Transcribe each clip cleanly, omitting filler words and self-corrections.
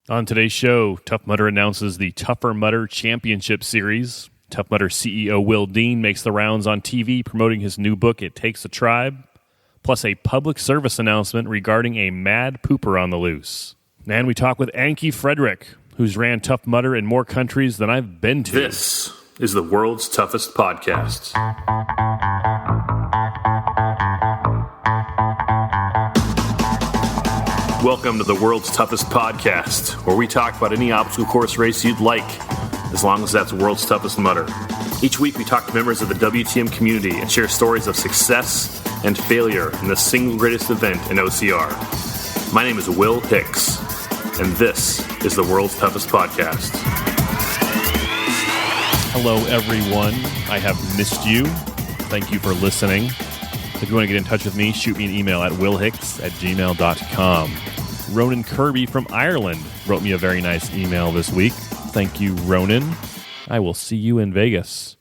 On today's show, Tough Mudder announces the Tougher Mudder Championship Series. Tough Mudder CEO Will Dean makes the rounds on TV promoting his new book, It Takes a Tribe, plus a public service announcement regarding a mad pooper on the loose. And we talk with Anke Frederich, who's ran Tough Mudder in more countries than I've been to. This is the world's toughest podcast. Welcome to the world's toughest podcast, where we talk about any obstacle course race you'd like, as long as that's world's toughest mudder. Each week we talk to members of the WTM community and share stories of success and failure in the single greatest event in OCR. My name is Will Hicks, and this is the world's toughest podcast. Hello, everyone. I have missed you. Thank you for listening. If you want to get in touch with me, shoot me an email at willhicks@gmail.com. Ronan Kirby from Ireland wrote me a very nice email this week. Thank you, Ronan. I will see you in Vegas.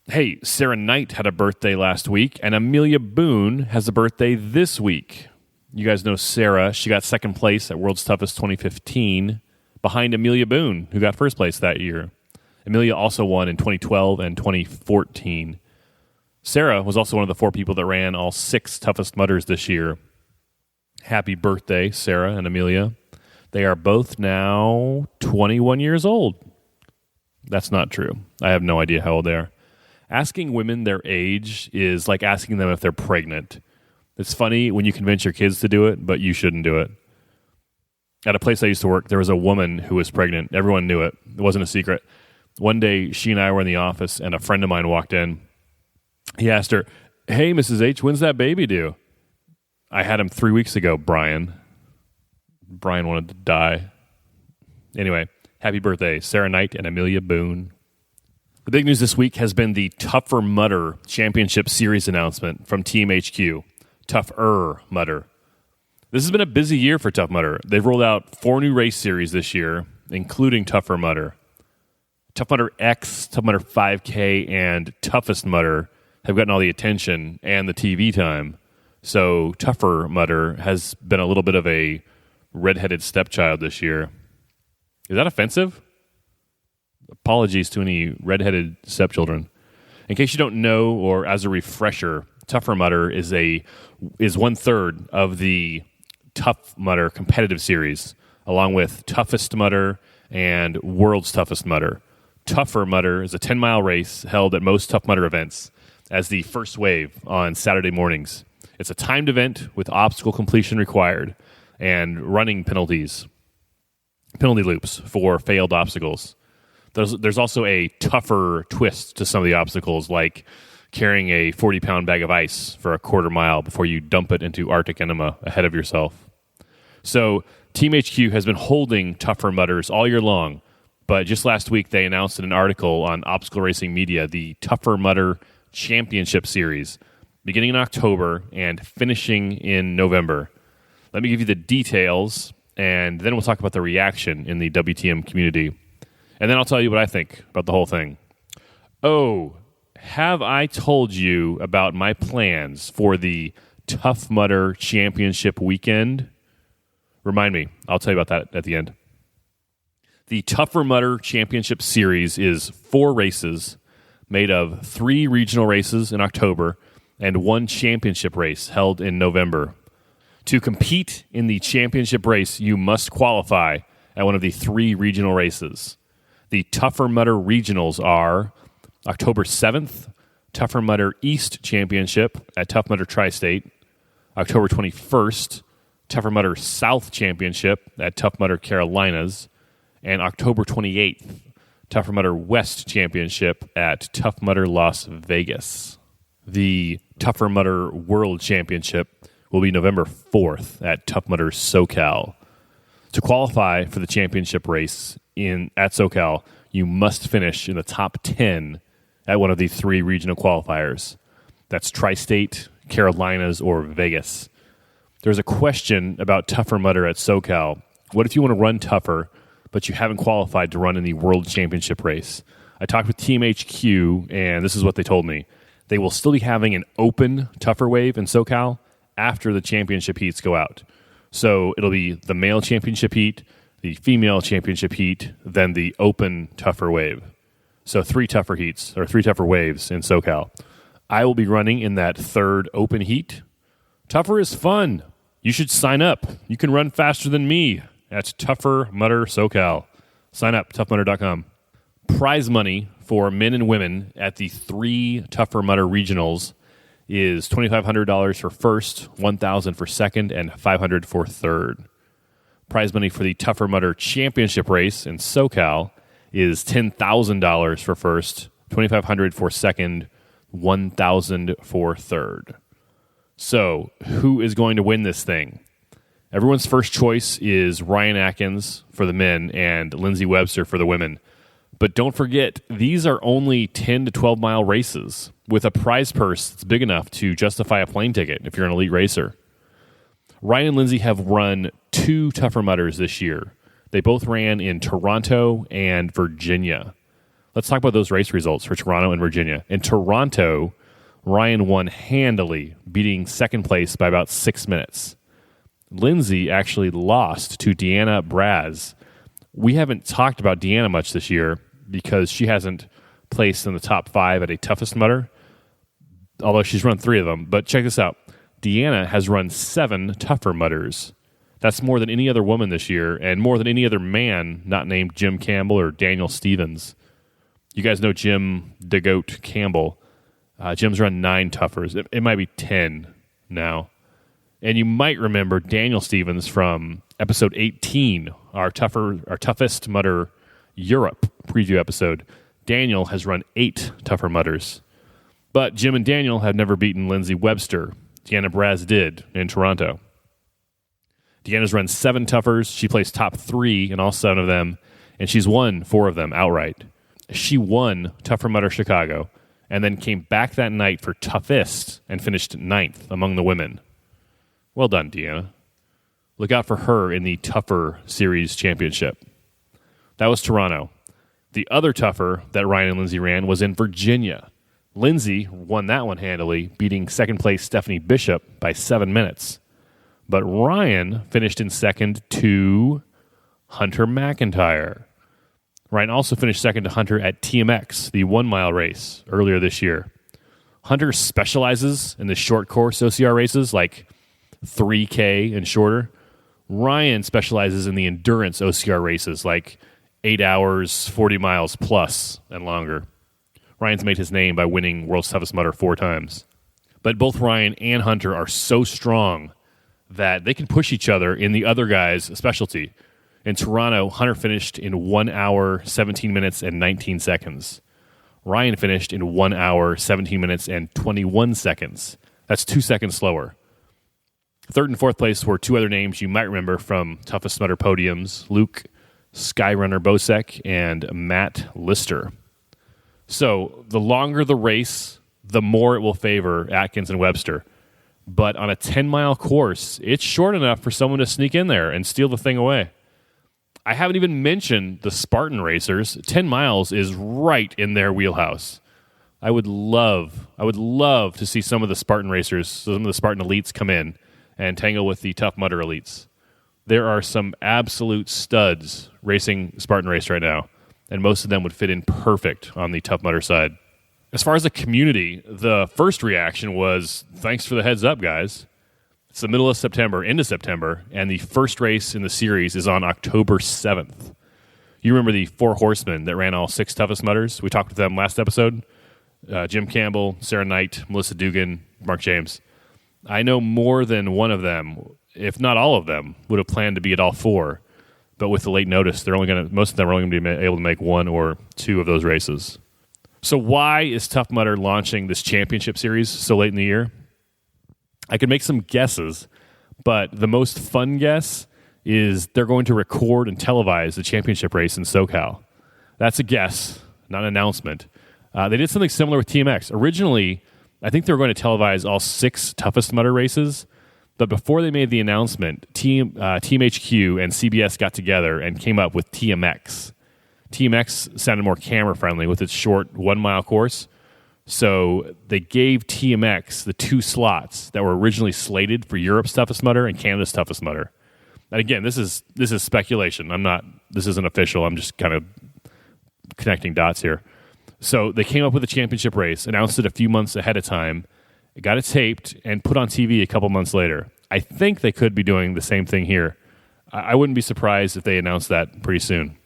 Hey, Sarah Knight had a birthday last week, and Amelia Boone has a birthday this week. You guys know Sarah. She got second place at World's Toughest 2015 behind Amelia Boone, who got first place that year. Amelia also won in 2012 and 2014. Sarah was also one of the 4 people that ran all 6 toughest mudders this year. Happy birthday, Sarah and Amelia. They are both now 21 years old. That's not true. I have no idea how old they are. Asking women their age is like asking them if they're pregnant. It's funny when you convince your kids to do it, but you shouldn't do it. At a place I used to work, there was a woman who was pregnant. Everyone knew it. It wasn't a secret. One day, she and I were in the office, and a friend of mine walked in. He asked her, "Hey, Mrs. H, when's that baby due?" "I had him 3 weeks ago, Brian." Brian wanted to die. Anyway, happy birthday, Sarah Knight and Amelia Boone. The big news this week has been the Tougher Mudder Championship Series announcement from Team HQ, Tougher Mudder. This has been a busy year for Tough Mudder. They've rolled out 4 new race series this year, including Tougher Mudder. Tough Mudder X, Tough Mudder 5K, and Toughest Mudder have gotten all the attention and the TV time. So Tougher Mudder has been a little bit of a redheaded stepchild this year. Is that offensive? Apologies to any redheaded stepchildren. In case you don't know, or as a refresher, Tougher Mudder is 1/3 of the Tough Mudder competitive series, along with Toughest Mudder and World's Toughest Mudder. Tougher Mudder is a 10-mile race held at most Tough Mudder events as the first wave on Saturday mornings. It's a timed event with obstacle completion required and running penalty loops for failed obstacles. There's also a tougher twist to some of the obstacles, like carrying a 40-pound bag of ice for a quarter mile before you dump it into Arctic enema ahead of yourself. So Team HQ has been holding Tougher Mudders all year long, but just last week they announced in an article on Obstacle Racing Media the Tougher Mudder Championship Series, beginning in October and finishing in November. Let me give you the details, and then we'll talk about the reaction in the WTM community. And then I'll tell you what I think about the whole thing. Oh, have I told you about my plans for the Tough Mudder Championship weekend? Remind me. I'll tell you about that at the end. The Tougher Mudder Championship Series is 4 races made of 3 regional races in October and 1 championship race held in November. To compete in the championship race, you must qualify at one of the 3 regional races. The Tougher Mudder Regionals are October 7th, Tougher Mudder East Championship at Tough Mudder Tri-State, October 21st, Tougher Mudder South Championship at Tough Mudder Carolinas, and October 28th, Tougher Mudder West Championship at Tough Mudder Las Vegas. The Tougher Mudder World Championship will be November 4th at Tough Mudder SoCal. To qualify for the championship race at SoCal, you must finish in the top 10 at one of the 3 regional qualifiers. That's Tri-State, Carolinas, or Vegas. There's a question about Tougher Mudder at SoCal. What if you want to run tougher, but you haven't qualified to run in the World Championship race? I talked with Team HQ, and this is what they told me. They will still be having an open tougher wave in SoCal after the championship heats go out. So it'll be the male championship heat, the female championship heat, then the open tougher wave. So 3 tougher heats, or 3 tougher waves in SoCal. I will be running in that 3rd open heat. Tougher is fun. You should sign up. You can run faster than me. That's Tougher Mudder SoCal. Sign up, toughmudder.com. Prize money for men and women at the 3 Tougher Mudder regionals is $2,500 for first, $1,000 for second, and $500 for third. Prize money for the Tougher Mudder championship race in SoCal is $10,000 for first, $2,500 for second, $1,000 for third. So, who is going to win this thing? Everyone's first choice is Ryan Atkins for the men and Lindsey Webster for the women. But don't forget, these are only 10 to 12 mile races with a prize purse that's big enough to justify a plane ticket if you're an elite racer. Ryan and Lindsey have run 2 Tougher Mudders this year. They both ran in Toronto and Virginia. Let's talk about those race results for Toronto and Virginia. In Toronto, Ryan won handily, beating second place by about 6 minutes. Lindsey actually lost to Deanna Braz. We haven't talked about Deanna much this year because she hasn't placed in the top 5 at a toughest mudder, although she's run 3 of them. But check this out. Deanna has run 7 tougher mudders. That's more than any other woman this year and more than any other man not named Jim Campbell or Daniel Stevens. You guys know Jim the Goat Campbell. Jim's run 9 toughers. It might be 10 now. And you might remember Daniel Stevens from episode 18, our toughest mudder Europe preview episode. Daniel has run 8 tougher mudders. But Jim and Daniel have never beaten Lindsey Webster. Deanna Braz did in Toronto. Deanna's run 7 toughers. She placed top 3 in all 7 of them, and she's won 4 of them outright. She won Tougher Mudder Chicago and then came back that night for toughest and finished 9th among the women. Well done, Deanna. Look out for her in the Tougher Series Championship. That was Toronto. The other tougher that Ryan and Lindsey ran was in Virginia. Lindsey won that one handily, beating second place Stephanie Bishop by 7 minutes. But Ryan finished in second to Hunter McIntyre. Ryan also finished second to Hunter at TMX, the 1 mile race, earlier this year. Hunter specializes in the short course OCR races like 3K and shorter. Ryan specializes in the endurance OCR races like 8 hours, 40 miles plus and longer. Ryan's made his name by winning World's Toughest Mudder 4 times. But both Ryan and Hunter are so strong that they can push each other in the other guy's specialty. In Toronto, Hunter finished in 1 hour, 17 minutes, and 19 seconds. Ryan finished in 1 hour, 17 minutes, and 21 seconds. That's 2 seconds slower. Third and fourth place were 2 other names you might remember from Toughest Mudder podiums, Luke Skyrunner Bosek and Matt Lister. So the longer the race, the more it will favor Atkins and Webster. But on a 10-mile course, it's short enough for someone to sneak in there and steal the thing away. I haven't even mentioned the Spartan racers. 10 miles is right in their wheelhouse. I would love to see some of the Spartan racers, some of the Spartan elites come in and tangle with the Tough Mudder elites. There are some absolute studs racing Spartan race right now, and most of them would fit in perfect on the Tough Mudder side. As far as the community, the first reaction was, thanks for the heads up, guys. It's the middle of September, into September, and the first race in the series is on October 7th. You remember the 4 horsemen that ran all 6 toughest mudders? We talked with them last episode. Jim Campbell, Sarah Knight, Melissa Dugan, Mark James. I know more than one of them, if not all of them, would have planned to be at all 4. But with the late notice, most of them are only going to be able to make 1 or 2 of those races. So why is Tough Mudder launching this championship series so late in the year? I could make some guesses, but the most fun guess is they're going to record and televise the championship race in SoCal. That's a guess, not an announcement. They did something similar with TMX. Originally, I think they were going to televise all 6 toughest mudder races, but before they made the announcement, Team HQ and CBS got together and came up with TMX. TMX sounded more camera-friendly with its short 1 mile course, so they gave TMX the 2 slots that were originally slated for Europe's toughest mudder and Canada's toughest mudder. And again, this is speculation. This isn't official. I'm just kind of connecting dots here. So they came up with a championship race, announced it a few months ahead of time, got it taped, and put on TV a couple months later. I think they could be doing the same thing here. I wouldn't be surprised if they announced that pretty soon.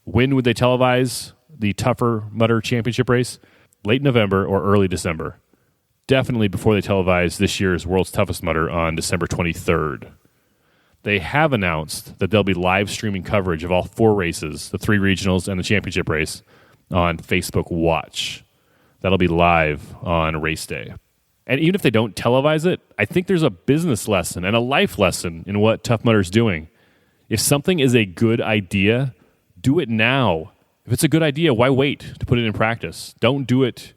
When would they televise the Tougher Mudder Championship race? Late November or early December. Definitely before they televise this year's World's Toughest Mudder on December 23rd. They have announced that they'll be live streaming coverage of all 4 races, the 3 regionals and the championship race, on Facebook Watch. That'll be live on race day. And even if they don't televise it, I think there's a business lesson and a life lesson in what Tough Mudder's doing. If something is a good idea, do it now. If it's a good idea, why wait to put it in practice? Don't do it,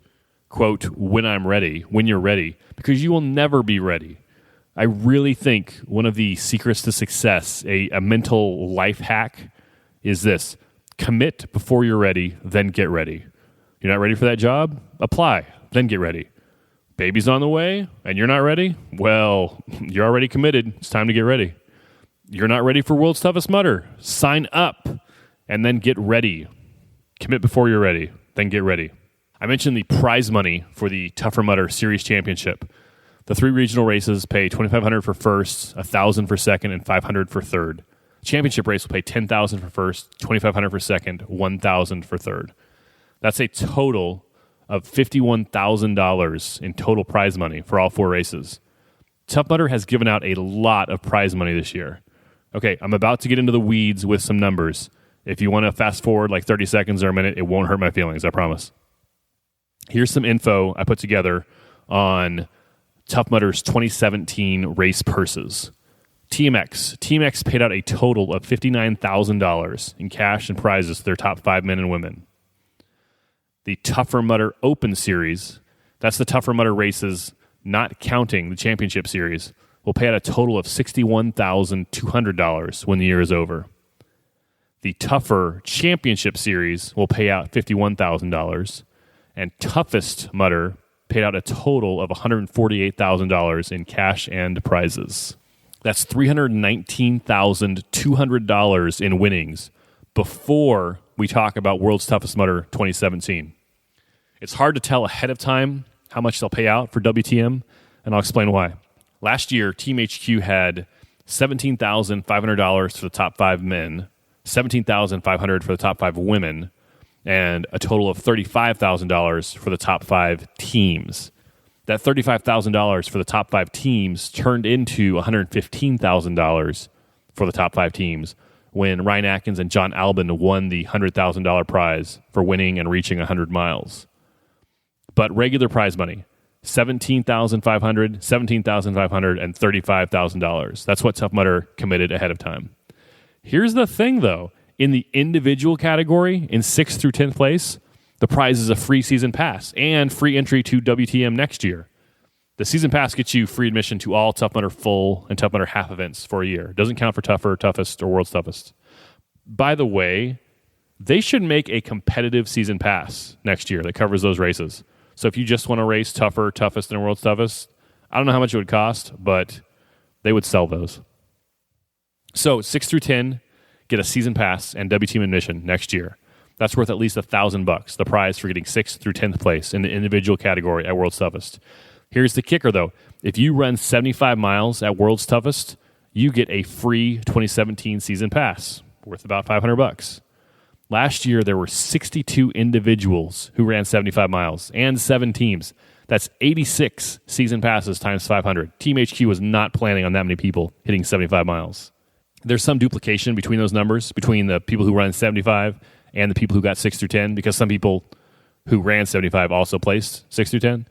quote, when I'm ready, when you're ready, because you will never be ready. I really think one of the secrets to success, a mental life hack, is this. Commit before you're ready, then get ready. You're not ready for that job? Apply, then get ready. Baby's on the way, and you're not ready? Well, you're already committed. It's time to get ready. You're not ready for World's Toughest Mudder? Sign up, and then get ready. Commit before you're ready, then get ready. I mentioned the prize money for the Tougher Mudder Series Championship. The 3 regional races pay $2,500 for first, $1,000 for second, and $500 for third. The championship race will pay $10,000 for first, $2,500 for second, $1,000 for third. That's a total of $51,000 in total prize money for all 4 races. Tough Mudder has given out a lot of prize money this year. Okay, I'm about to get into the weeds with some numbers. If you want to fast forward like 30 seconds or a minute, it won't hurt my feelings, I promise. Here's some info I put together on Tough Mudder's 2017 race purses. Team X paid out a total of $59,000 in cash and prizes to their top 5 men and women. The Tougher Mudder Open Series, that's the Tougher Mudder races not counting the championship series, will pay out a total of $61,200 when the year is over. The Tougher Championship Series will pay out $51,000, and Toughest Mudder paid out a total of $148,000 in cash and prizes. That's $319,200 in winnings before we talk about World's Toughest Mudder 2017. It's hard to tell ahead of time how much they'll pay out for WTM, and I'll explain why. Last year, Team HQ had $17,500 for the top 5 men, $17,500 for the top 5 women, and a total of $35,000 for the top 5 teams. That $35,000 for the top 5 teams turned into $115,000 for the top 5 teams when Ryan Atkins and John Albin won the $100,000 prize for winning and reaching 100 miles. But regular prize money, $17,500, $17,500, and $35,000. That's what Tough Mudder committed ahead of time. Here's the thing, though. In the individual category, in 6th through 10th place, the prize is a free season pass and free entry to WTM next year. The season pass gets you free admission to all Tough Mudder full and Tough Mudder half events for a year. It doesn't count for Tougher, Toughest, or World's Toughest. By the way, they should make a competitive season pass next year that covers those races. So if you just want to race Tougher, Toughest, and World's Toughest, I don't know how much it would cost, but they would sell those. So 6 through 10 get a season pass and WTM admission next year. That's worth at least $1,000, the prize for getting 6th through 10th place in the individual category at World's Toughest. Here's the kicker, though. If you run 75 miles at World's Toughest, you get a free 2017 season pass worth about $500. Last year, there were 62 individuals who ran 75 miles and 7 teams. That's 86 season passes times 500. Team HQ was not planning on that many people hitting 75 miles. There's some duplication between those numbers, between the people who run 75 and the people who got 6 through 10, because some people who ran 75 also placed 6 through 10.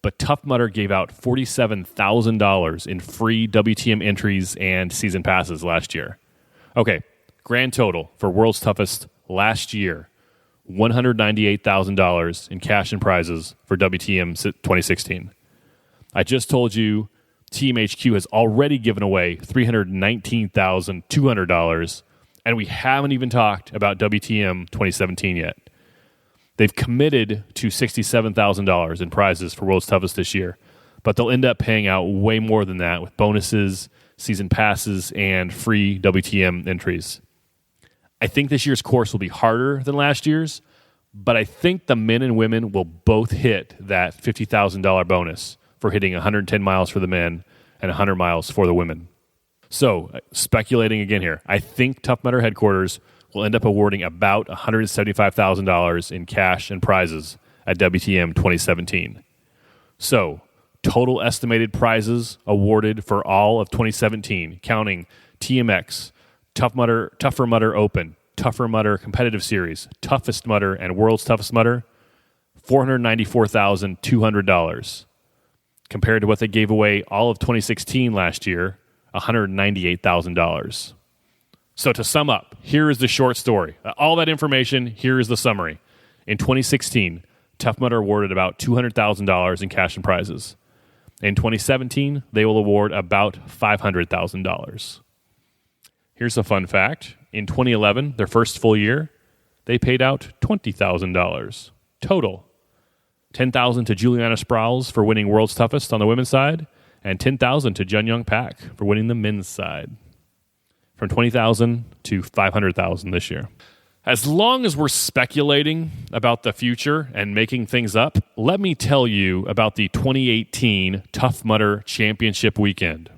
But Tough Mudder gave out $47,000 in free WTM entries and season passes last year. Okay, grand total for World's Toughest last year, $198,000 in cash and prizes for WTM 2016. I just told you Team HQ has already given away $319,200, and we haven't even talked about WTM 2017 yet. They've committed to $67,000 in prizes for World's Toughest this year, but they'll end up paying out way more than that with bonuses, season passes, and free WTM entries. I think this year's course will be harder than last year's, but I think the men and women will both hit that $50,000 bonus for hitting 110 miles for the men and 100 miles for the women. So, speculating again here, I think Tough Mudder headquarters will end up awarding about $175,000 in cash and prizes at WTM 2017. So, total estimated prizes awarded for all of 2017, counting TMX, Tougher Mudder Open, Tougher Mudder Competitive Series, Toughest Mudder, and World's Toughest Mudder, $494,200. Compared to what they gave away all of 2016 last year, $198,000. So to sum up, here is the short story. All that information, here is the summary. In 2016, Tough Mudder awarded about $200,000 in cash and prizes. In 2017, they will award about $500,000. Here's a fun fact. In 2011, their first full year, they paid out $20,000 total. $10,000 to Juliana Sprouse for winning World's Toughest on the women's side, and $10,000 to Jun Young Pak for winning the men's side. From $20,000 to $500,000 this year. As long as we're speculating about the future and making things up, let me tell you about the 2018 Tough Mudder Championship Weekend.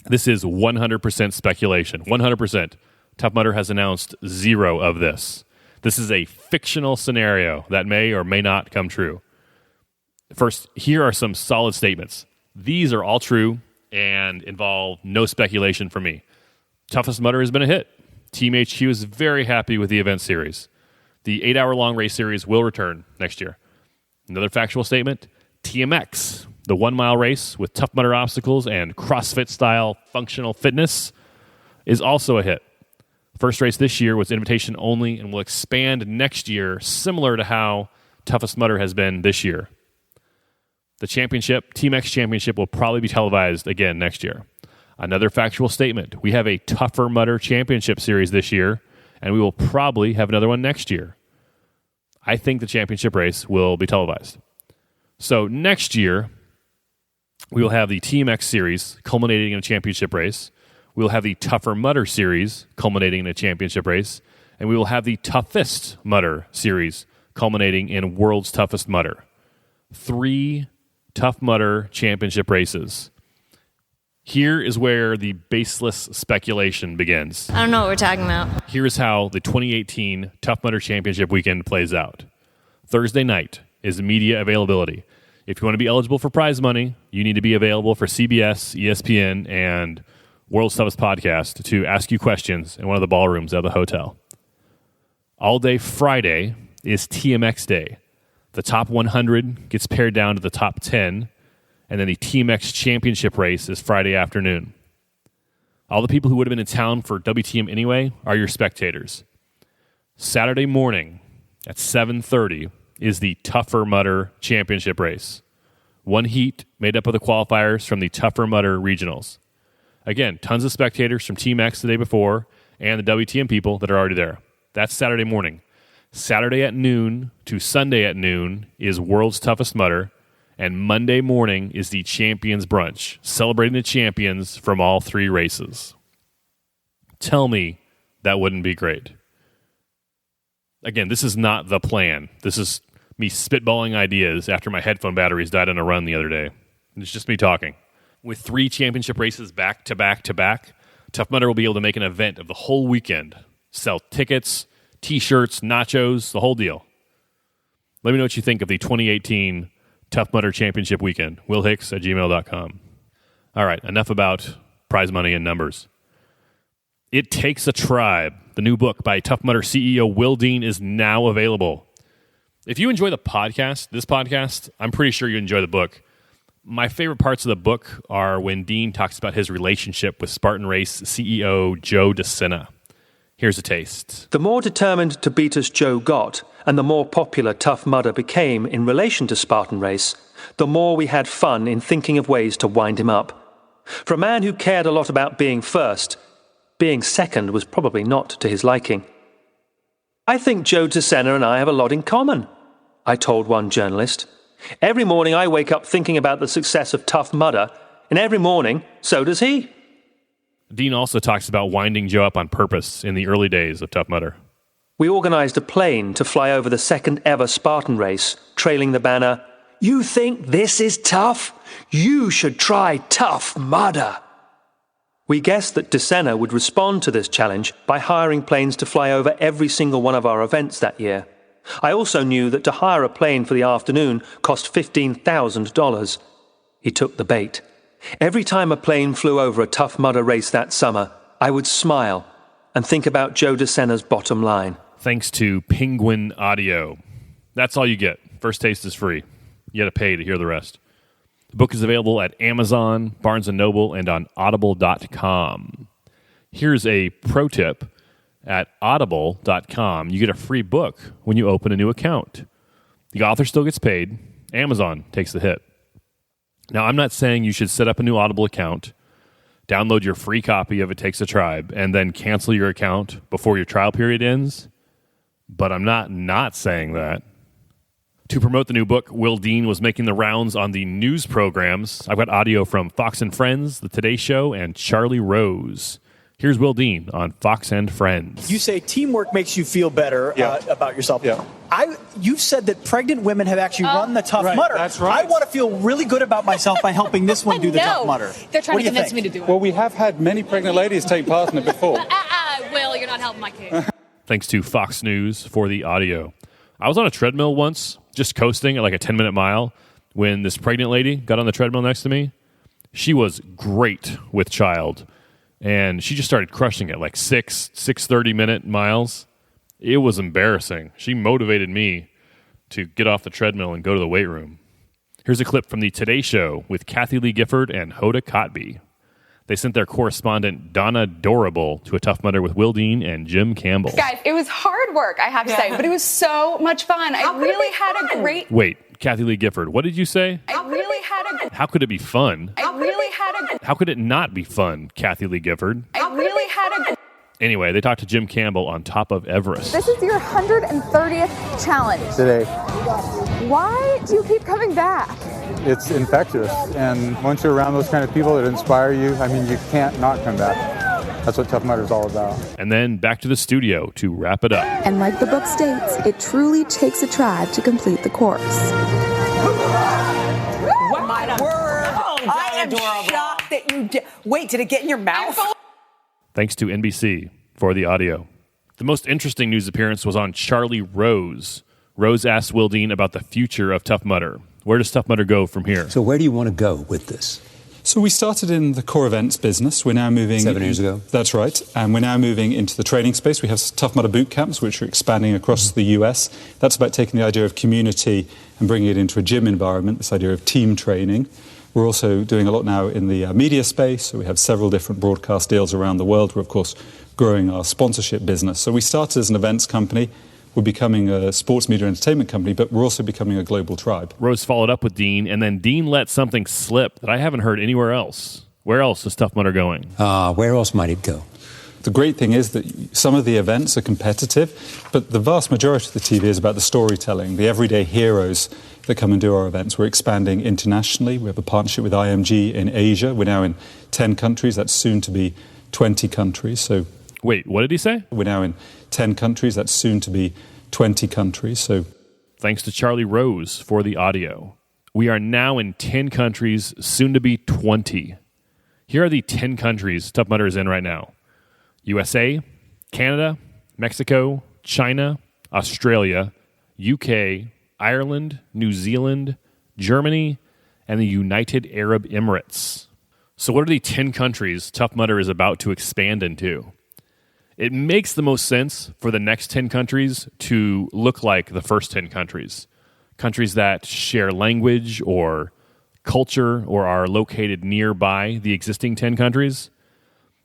This is 100% speculation. 100%. Tough Mudder has announced zero of this. This is a fictional scenario that may or may not come true. First, here are some solid statements. These are all true and involve no speculation from me. Toughest Mudder has been a hit. Team HQ is very happy with the event series. The 8-hour-long race series will return next year. Another factual statement, TMX, the 1-mile race with Tough Mudder obstacles and CrossFit-style functional fitness, is also a hit. First race this year was invitation only and will expand next year, similar to how Toughest Mudder has been this year. The championship, TMX Championship, will probably be televised again next year. Another factual statement, we have a Tougher Mudder Championship Series this year, and we will probably have another one next year. I think the championship race will be televised. So next year, we will have the TMX Series culminating in a championship race. We will have the Tougher Mudder Series culminating in a championship race. And we will have the Toughest Mudder Series culminating in World's Toughest Mudder. 3 Tough Mudder Championship races. Here is where the baseless speculation begins. I don't know what we're talking about. Here is how the 2018 Tough Mudder Championship weekend plays out. Thursday night is media availability. If you want to be eligible for prize money, you need to be available for CBS, ESPN, and World's Toughest Podcast to ask you questions in one of the ballrooms of the hotel. All day Friday is TMX Day. The top 100 gets pared down to the top 10, and then the TMX Championship race is Friday afternoon. All the people who would have been in town for WTM anyway are your spectators. Saturday morning at 7:30 is the Tougher Mudder Championship race. One heat made up of the qualifiers from the Tougher Mudder regionals. Again, tons of spectators from Team X the day before and the WTM people that are already there. That's Saturday morning. Saturday at noon to Sunday at noon is World's Toughest Mudder, and Monday morning is the Champions Brunch, celebrating the champions from all 3 races. Tell me that wouldn't be great. Again, this is not the plan. This is me spitballing ideas after my headphone batteries died on a run the other day. It's just me talking. With 3 championship races back to back to back, Tough Mudder will be able to make an event of the whole weekend. Sell tickets, T-shirts, nachos, the whole deal. Let me know what you think of the 2018 Tough Mudder Championship Weekend. WillHicks@gmail.com. All right, enough about prize money and numbers. It Takes a Tribe, the new book by Tough Mudder CEO Will Dean, is now available. If you enjoy the podcast, this podcast, I'm pretty sure you enjoy the book. My favorite parts of the book are when Dean talks about his relationship with Spartan Race CEO Joe DeSena. Here's a taste. The more determined to beat us Joe got, and the more popular Tough Mudder became in relation to Spartan Race, the more we had fun in thinking of ways to wind him up. For a man who cared a lot about being first, being second was probably not to his liking. I think Joe DeSena and I have a lot in common, I told one journalist. Every morning I wake up thinking about the success of Tough Mudder, and every morning, so does he. Dean also talks about winding Joe up on purpose in the early days of Tough Mudder. We organized a plane to fly over the second ever Spartan race, trailing the banner, "You think this is tough? You should try Tough Mudder." We guessed that DeSena would respond to this challenge by hiring planes to fly over every single one of our events that year. I also knew that to hire a plane for the afternoon cost $15,000. He took the bait. Every time a plane flew over a Tough Mudder race that summer, I would smile and think about Joe DeSena's bottom line. Thanks to Penguin Audio. That's all you get. First taste is free. You got to pay to hear the rest. The book is available at Amazon, Barnes & Noble, and on audible.com. Here's a pro tip. At audible.com, you get a free book when you open a new account. The author still gets paid. Amazon takes the hit. Now, I'm not saying you should set up a new Audible account, download your free copy of It Takes a Tribe, and then cancel your account before your trial period ends, but I'm not saying that. To promote the new book, Will Dean was making the rounds on the news programs. I've got audio from Fox and Friends, The Today Show, and Charlie Rose. Here's Will Dean on Fox and Friends. You say teamwork makes you feel better about yourself. Yeah. You've said that pregnant women have actually run the Tough Mudder. That's right. I want to feel really good about myself by helping this one do the Tough Mudder. They're trying to convince think? me to do it. Well, we have had many pregnant ladies take part in it before. Will, you're not helping my case. Thanks to Fox News for the audio. I was on a treadmill once, just coasting at like a 10-minute mile, when this pregnant lady got on the treadmill next to me. She was great with child. And she just started crushing it, like 6 30-minute miles. It was embarrassing. She motivated me to get off the treadmill and go to the weight room. Here's a clip from the Today Show with Kathy Lee Gifford and Hoda Kotb. They sent their correspondent, Donna Dorable, to a Tough Mudder with Will Dean and Jim Campbell. Guys, it was hard work, I have to say, but it was so much fun. I really had a great... Wait, Kathy Lee Gifford, what did you say? I really had a... How could it be fun? I really had a... How could it not be fun, Kathy Lee Gifford? I really had a... Anyway, they talked to Jim Campbell on top of Everest. This is your 130th challenge. Today. Why do you keep coming back? It's infectious. And once you're around those kind of people that inspire you, I mean, you can't not come back. That's what Tough Mudder is all about. And then back to the studio to wrap it up. And like the book states, it truly takes a tribe to complete the course. What my word! I am shocked that you did. Wait, did it get in your mouth? Thanks to NBC for the audio. The most interesting news appearance was on Charlie Rose. Rose asked Will Dean about the future of Tough Mudder. Where does Tough Mudder go from here? So where do you want to go with this? So we started in the core events business. We're now moving... 7 years ago? That's right. And we're now moving into the training space. We have Tough Mudder boot camps, which are expanding across the US. That's about taking the idea of community and bringing it into a gym environment, this idea of team training. We're also doing a lot now in the media space. So we have several different broadcast deals around the world. We're, of course, growing our sponsorship business. So we started as an events company. We're becoming a sports media entertainment company, but we're also becoming a global tribe. Rose followed up with Dean, and then Dean let something slip that I haven't heard anywhere else. Where else is Tough Mudder going? Where else might it go? The great thing is that some of the events are competitive, but the vast majority of the TV is about the storytelling, the everyday heroes that come and do our events. We're expanding internationally. We have a partnership with IMG in Asia. We're now in 10 countries. That's soon to be 20 countries. So, wait, what did he say? We're now in 10 countries. That's soon to be 20 countries. So, thanks to Charlie Rose for the audio. We are now in 10 countries, soon to be 20. Here are the 10 countries Tough Mudder is in right now. USA, Canada, Mexico, China, Australia, UK, Ireland, New Zealand, Germany, and the United Arab Emirates. So what are the 10 countries Tough Mudder is about to expand into? It makes the most sense for the next 10 countries to look like the first 10 countries. Countries that share language or culture or are located nearby the existing 10 countries.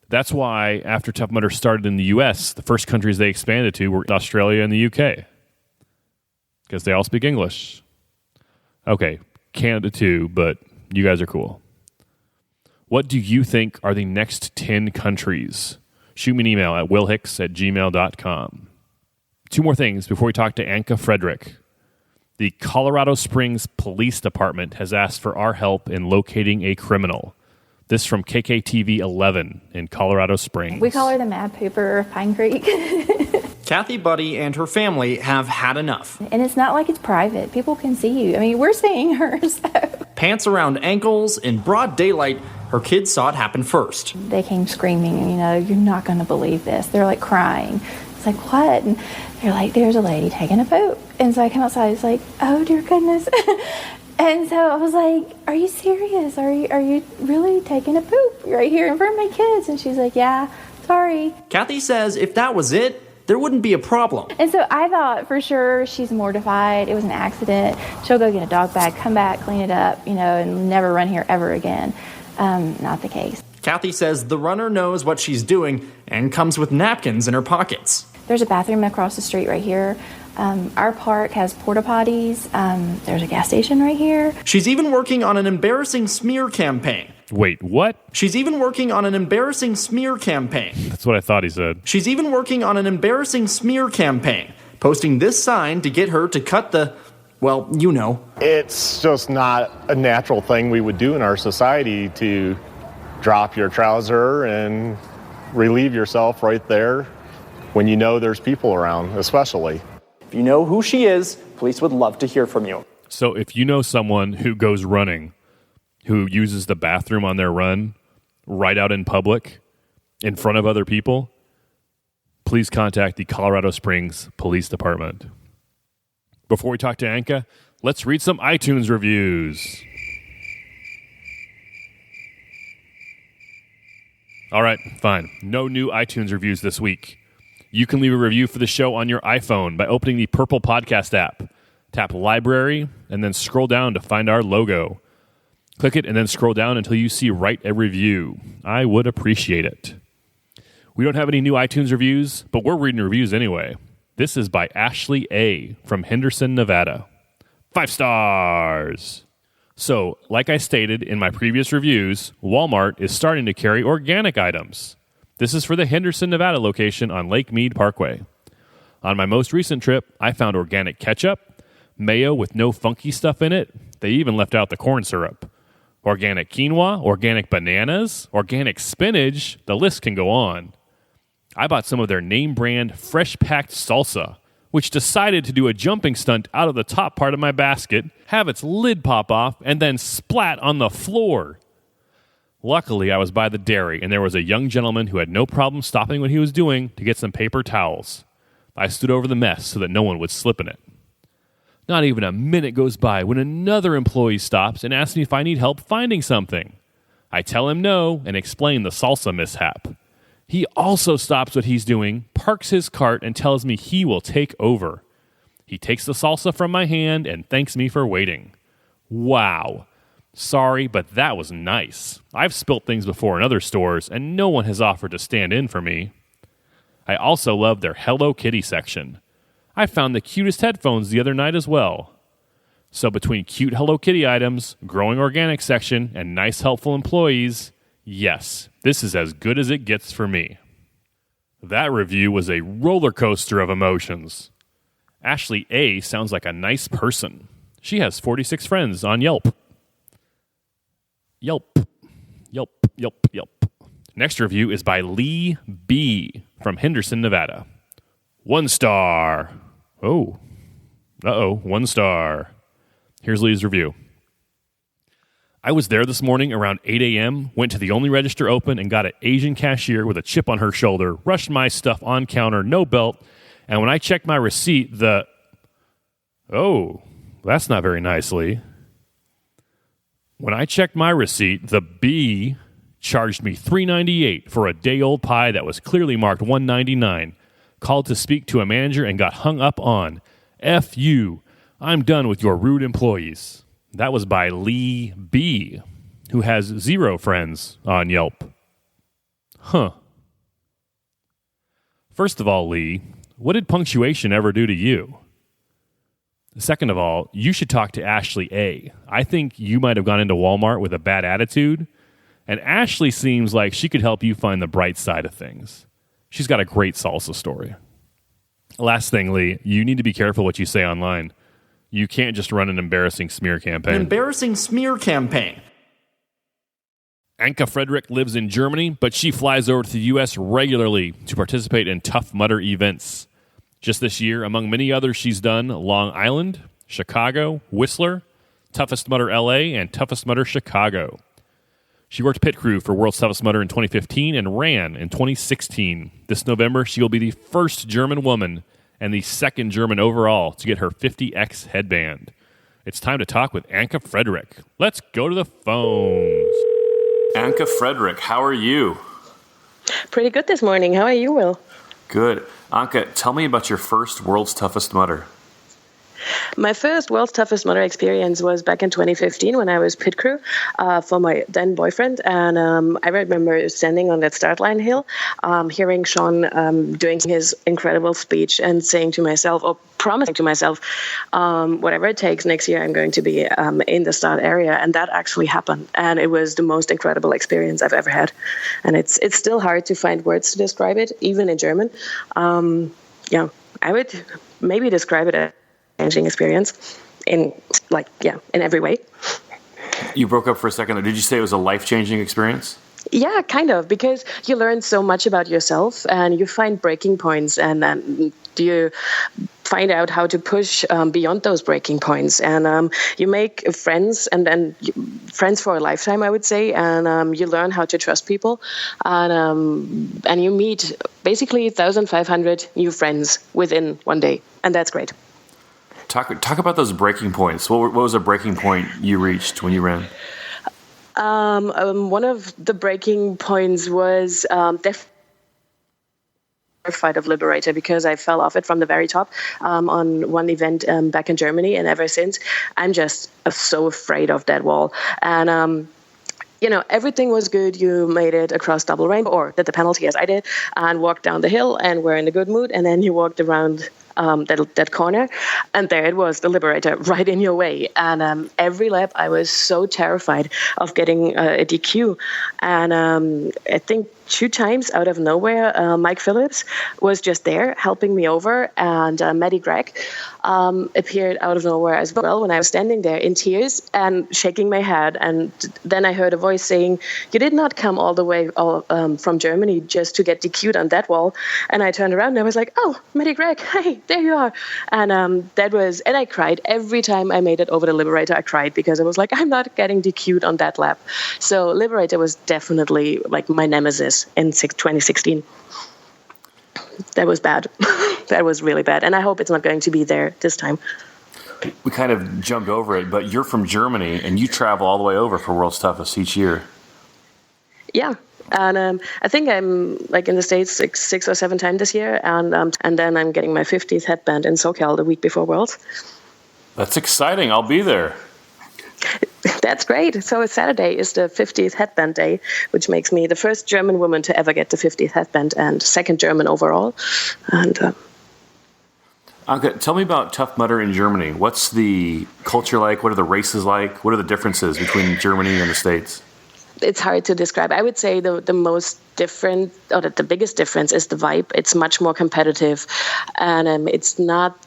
That's why after Tough Mudder started in the U.S., the first countries they expanded to were Australia and the U.K. because they all speak English. Okay, Canada too, but you guys are cool. What do you think are the next 10 countries? Shoot me an email at willhicks@gmail.com. Two more things before we talk to Anke Frederich. The Colorado Springs Police Department has asked for our help in locating a criminal. This from KKTV 11 in Colorado Springs. We call her the Mad Pooper of Pine Creek. Kathy Buddy and her family have had enough. And it's not like it's private. People can see you. I mean, we're seeing her, so. Pants around ankles, in broad daylight, her kids saw it happen first. They came screaming, you're not going to believe this. They're like crying. It's like, what? And they're like, there's a lady taking a poop. And so I come outside, it's like, oh, dear goodness. And so I was like, are you serious? Are you really taking a poop right here in front of my kids? And she's like, yeah, sorry. Kathy says if that was it, there wouldn't be a problem. And so I thought for sure she's mortified. It was an accident. She'll go get a dog bag, come back, clean it up, and never run here ever again. Not the case. Kathy says the runner knows what she's doing and comes with napkins in her pockets. There's a bathroom across the street right here. Our park has porta potties. There's a gas station right here. She's even working on an embarrassing smear campaign. Wait, what? She's even working on an embarrassing smear campaign. That's what I thought he said. She's even working on an embarrassing smear campaign, posting this sign to get her to cut the, well, It's just not a natural thing we would do in our society to drop your trouser and relieve yourself right there when you know there's people around, especially. If you know who she is, police would love to hear from you. So if you know someone who goes running, who uses the bathroom on their run right out in public in front of other people, please contact the Colorado Springs Police Department. Before we talk to Anke, let's read some iTunes reviews. All right, fine. No new iTunes reviews this week. You can leave a review for the show on your iPhone by opening the Purple Podcast app. Tap Library, and then scroll down to find our logo. Click it and then scroll down until you see Write a Review. I would appreciate it. We don't have any new iTunes reviews, but we're reading reviews anyway. This is by Ashley A. from Henderson, Nevada. 5 stars! So, like I stated in my previous reviews, Walmart is starting to carry organic items. This is for the Henderson, Nevada location on Lake Mead Parkway. On my most recent trip, I found organic ketchup, mayo with no funky stuff in it. They even left out the corn syrup. Organic quinoa, organic bananas, organic spinach. The list can go on. I bought some of their name brand fresh packed salsa, which decided to do a jumping stunt out of the top part of my basket, have its lid pop off, and then splat on the floor. Luckily, I was by the dairy, and there was a young gentleman who had no problem stopping what he was doing to get some paper towels. I stood over the mess so that no one would slip in it. Not even a minute goes by when another employee stops and asks me if I need help finding something. I tell him no and explain the salsa mishap. He also stops what he's doing, parks his cart, and tells me he will take over. He takes the salsa from my hand and thanks me for waiting. Wow. Sorry, but that was nice. I've spilt things before in other stores, and no one has offered to stand in for me. I also love their Hello Kitty section. I found the cutest headphones the other night as well. So between cute Hello Kitty items, growing organic section, and nice helpful employees, yes, this is as good as it gets for me. That review was a roller coaster of emotions. Ashley A. sounds like a nice person. She has 46 friends on Yelp. Yelp. Next review is by Lee B. from Henderson, Nevada. 1 star. Oh. 1 star. Here's Lee's review. I was there this morning around 8 a.m., went to the only register open and got an Asian cashier with a chip on her shoulder, rushed my stuff on counter, no belt, and when I checked my receipt, Oh, that's not very nice, Lee. When I checked my receipt, the B charged me $3.98 for a day-old pie that was clearly marked $1.99. Called to speak to a manager and got hung up on. F you. I'm done with your rude employees. That was by Lee B., who has 0 friends on Yelp. Huh. First of all, Lee, what did punctuation ever do to you? Second of all, you should talk to Ashley A. I think you might have gone into Walmart with a bad attitude, and Ashley seems like she could help you find the bright side of things. She's got a great salsa story. Last thing, Lee, you need to be careful what you say online. You can't just run an embarrassing smear campaign. An embarrassing smear campaign. Anke Frederich lives in Germany, but she flies over to the U.S. regularly to participate in Tough Mudder events. Just this year, among many others she's done, Long Island, Chicago, Whistler, Toughest Mudder L.A., and Toughest Mudder Chicago. She worked pit crew for World's Toughest Mudder in 2015 and ran in 2016. This November, she will be the first German woman and the second German overall to get her 50X headband. It's time to talk with Anke Frederich. Let's go to the phones. Anke Frederich, how are you? Pretty good this morning. How are you, Will? Good. Anke, tell me about your first World's Toughest Mudder. My first World's Toughest Mudder experience was back in 2015 when I was pit crew for my then boyfriend. And I remember standing on that start line hill, hearing Sean doing his incredible speech and saying to myself, or promising to myself, whatever it takes, next year I'm going to be in the start area. And that actually happened. And it was the most incredible experience I've ever had. And it's still hard to find words to describe it, even in German. I would maybe describe it as changing experience in every way. You broke up for a second. Did you say it was a life-changing experience? Yeah, kind of, because you learn so much about yourself and you find breaking points and then you find out how to push beyond those breaking points. And you make friends and then friends for a lifetime, I would say. And you learn how to trust people. And you meet basically 1,500 new friends within one day. And that's great. Talk about those breaking points. What was a breaking point you reached when you ran? One of the breaking points was fight of Liberator, because I fell off it from the very top on one event back in Germany, and ever since I'm just so afraid of that wall. And everything was good. You made it across double rainbow, or did the penalty as I did, and walked down the hill and were in a good mood, and then you walked around that corner, and there it was, the Liberator, right in your way. And every lap I was so terrified of getting a DQ. And I think 2 times out of nowhere, Mike Phillips was just there helping me over, and Maddie Gregg appeared out of nowhere as well when I was standing there in tears and shaking my head. And then I heard a voice saying, "You did not come all the way from Germany just to get DQ'd on that wall." And I turned around and I was like, "Oh, Maddie Gregg, hey, there you are." And and I cried every time I made it over the Liberator. I cried because I was like, I'm not getting DQ'd on that lap. So Liberator was definitely like my nemesis in 2016. That was bad. That was really bad. And I hope it's not going to be there this time. We kind of jumped over it, but you're from Germany and you travel all the way over for World's Toughest each year. Yeah. And I think I'm in the States 6 or 7 times this year. And then I'm getting my 50th headband in SoCal the week before Worlds. That's exciting. I'll be there. That's great. So Saturday is the 50th headband day, which makes me the first German woman to ever get the 50th headband and second German overall. And Anke, tell me about Tough Mudder in Germany. What's the culture like? What are the races like? What are the differences between Germany and the States? It's hard to describe. I would say the most different, or the biggest difference is the vibe. It's much more competitive, and it's not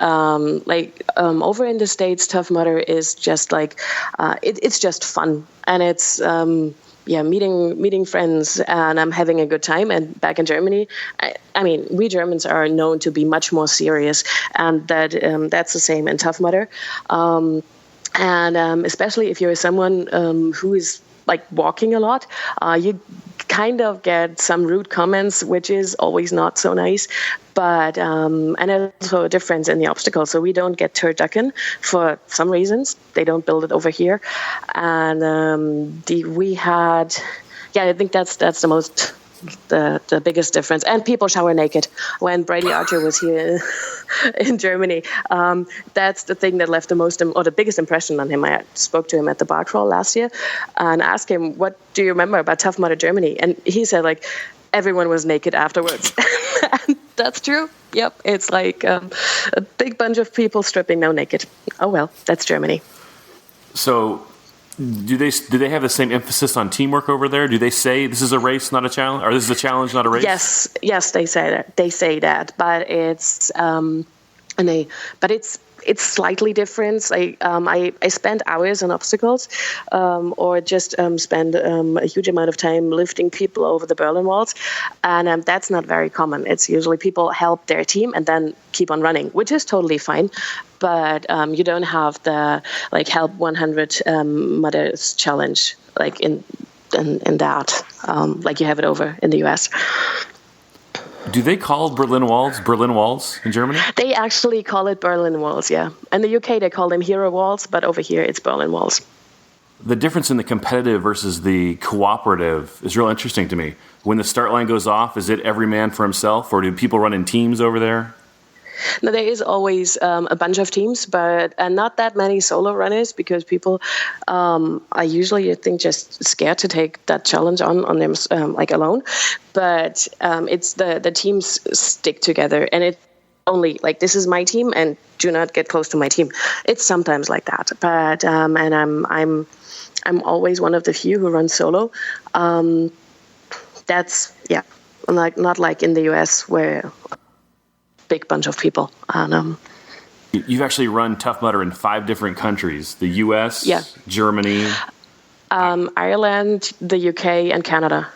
over in the States. Tough Mudder is just it's just fun, and it's meeting friends, and I'm having a good time. And back in Germany, I mean, we Germans are known to be much more serious, and that's the same in Tough Mudder. And especially if you're someone who is walking a lot, you kind of get some rude comments, which is always not so nice. But and also a difference in the obstacle. So we don't get turducken for some reasons. They don't build it over here. And I think that's the biggest difference. And people shower naked. When Brady Archer was here in Germany, that's the thing that left the biggest impression on him. I spoke to him at the bar crawl last year and asked him, "What do you remember about Tough Mudder Germany?" And he said, everyone was naked afterwards. And that's true. Yep, it's a big bunch of people stripping now naked. Oh well, that's Germany. So do they have the same emphasis on teamwork over there? Do they say this is a race, not a challenge, or this is a challenge, not a race? Yes, they say that. But it's But it's slightly different. I spend hours on obstacles, or just spend a huge amount of time lifting people over the Berlin walls, and that's not very common. It's usually people help their team and then keep on running, which is totally fine. But you don't have the help 100 Mudders challenge in that like you have it over in the US. Do they call Berlin Walls in Germany? They actually call it Berlin Walls, yeah. In the UK, they call them Hero Walls, but over here, it's Berlin Walls. The difference in the competitive versus the cooperative is real interesting to me. When the start line goes off, is it every man for himself, or do people run in teams over there? No, there is always a bunch of teams, but not that many solo runners, because people are usually, I think, just scared to take that challenge on them alone. But it's the teams stick together, and it's only this is my team, and do not get close to my team. It's sometimes like that, but and I'm always one of the few who run solo. That's not like in the US where big bunch of people. You've actually run Tough Mudder in 5 different countries: the U.S., Germany, Ireland, the UK, and Canada.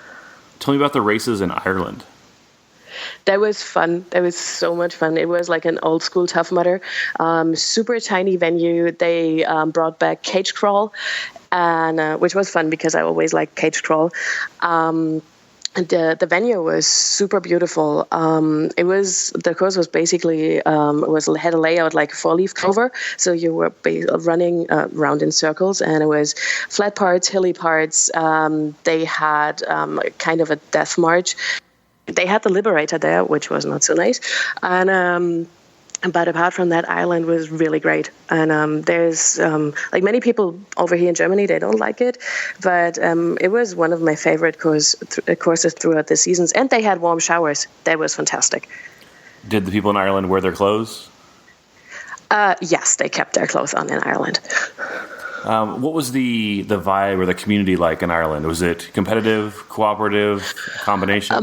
Tell me about the races in Ireland. That was fun. That was so much fun. It was like an old school Tough Mudder, super tiny venue. They brought back cage crawl, and which was fun because I always liked cage crawl. The venue was super beautiful. The course was basically had a layout like a 4-leaf clover, so you were running around in circles, and it was flat parts, hilly parts. They had kind of a death march. They had the Liberator there, which was not so nice, and. But apart from that, Ireland was really great. And there's, many people over here in Germany, they don't like it. But it was one of my favorite courses throughout the seasons. And they had warm showers. That was fantastic. Did the people in Ireland wear their clothes? Yes, they kept their clothes on in Ireland. What was the vibe or the community like in Ireland? Was it competitive, cooperative, combination?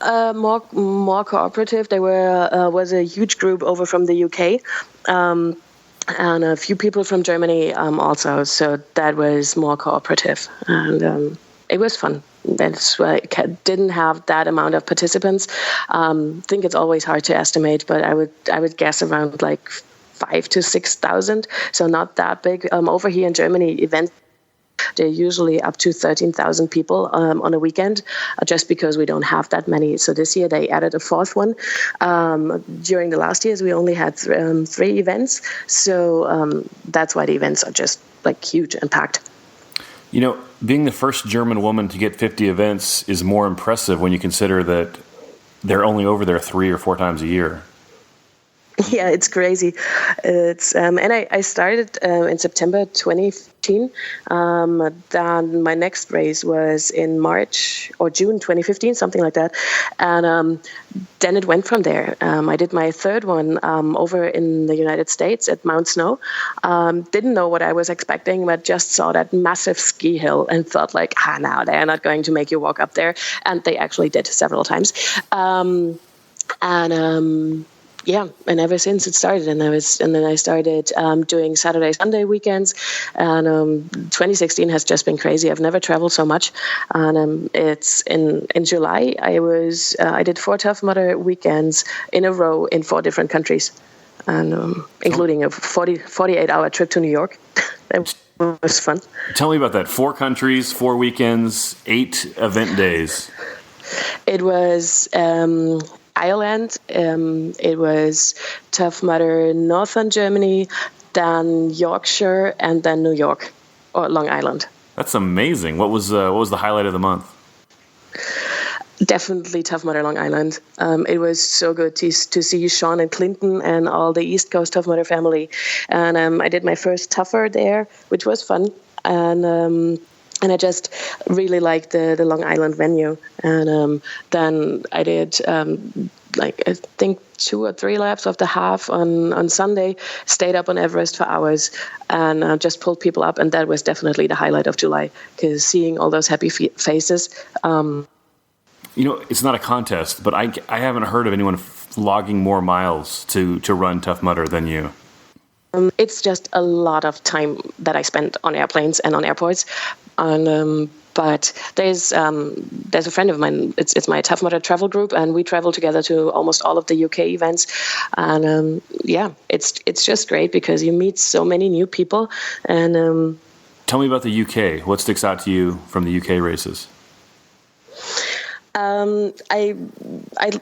More cooperative. There was a huge group over from the UK, and a few people from Germany also. So that was more cooperative, and it was fun. That's why I didn't have that amount of participants. I think it's always hard to estimate, but I would guess around 5,000 to 6,000. So not that big. Over here in Germany, events. They're usually up to 13,000 people on a weekend, just because we don't have that many. So this year they added a 4th one. During the last years, we only had 3 events. So that's why the events are just huge and packed. Being the first German woman to get 50 events is more impressive when you consider that they're only over there 3 or 4 times a year. Yeah, it's crazy. It's and I started in September 2015. Then my next race was in March or June 2015, something like that. And then it went from there. I did my 3rd one over in the United States at Mount Snow. Didn't know what I was expecting, but just saw that massive ski hill and thought no, they're not going to make you walk up there. And they actually did several times. Yeah, and ever since it started, and then I started doing Saturday, Sunday weekends, and 2016 has just been crazy. I've never traveled so much, and it's in July. I did 4 Tough Mudder weekends in a row in 4 different countries, and including a 48-hour trip to New York. That was fun. Tell me about that. 4 countries, 4 weekends, 8 event days. It was. Ireland, it was Tough Mudder Northern Germany, then Yorkshire, and then New York, or Long Island. That's amazing. What was the highlight of the month? Definitely Tough Mudder Long Island. It was so good to see Sean and Clinton and all the East Coast Tough Mudder family. And I did my first Tougher there, which was fun. And I just really liked the Long Island venue. And then I did, I think 2 or 3 laps of the half on Sunday, stayed up on Everest for hours, and just pulled people up. And that was definitely the highlight of July, because seeing all those happy faces. It's not a contest, but I haven't heard of anyone logging more miles to run Tough Mudder than you. It's just a lot of time that I spend on airplanes and on airports. But there's a friend of mine. It's my Tough Mudder travel group, and we travel together to almost all of the UK events. And it's just great because you meet so many new people. And tell me about the UK. What sticks out to you from the UK races? I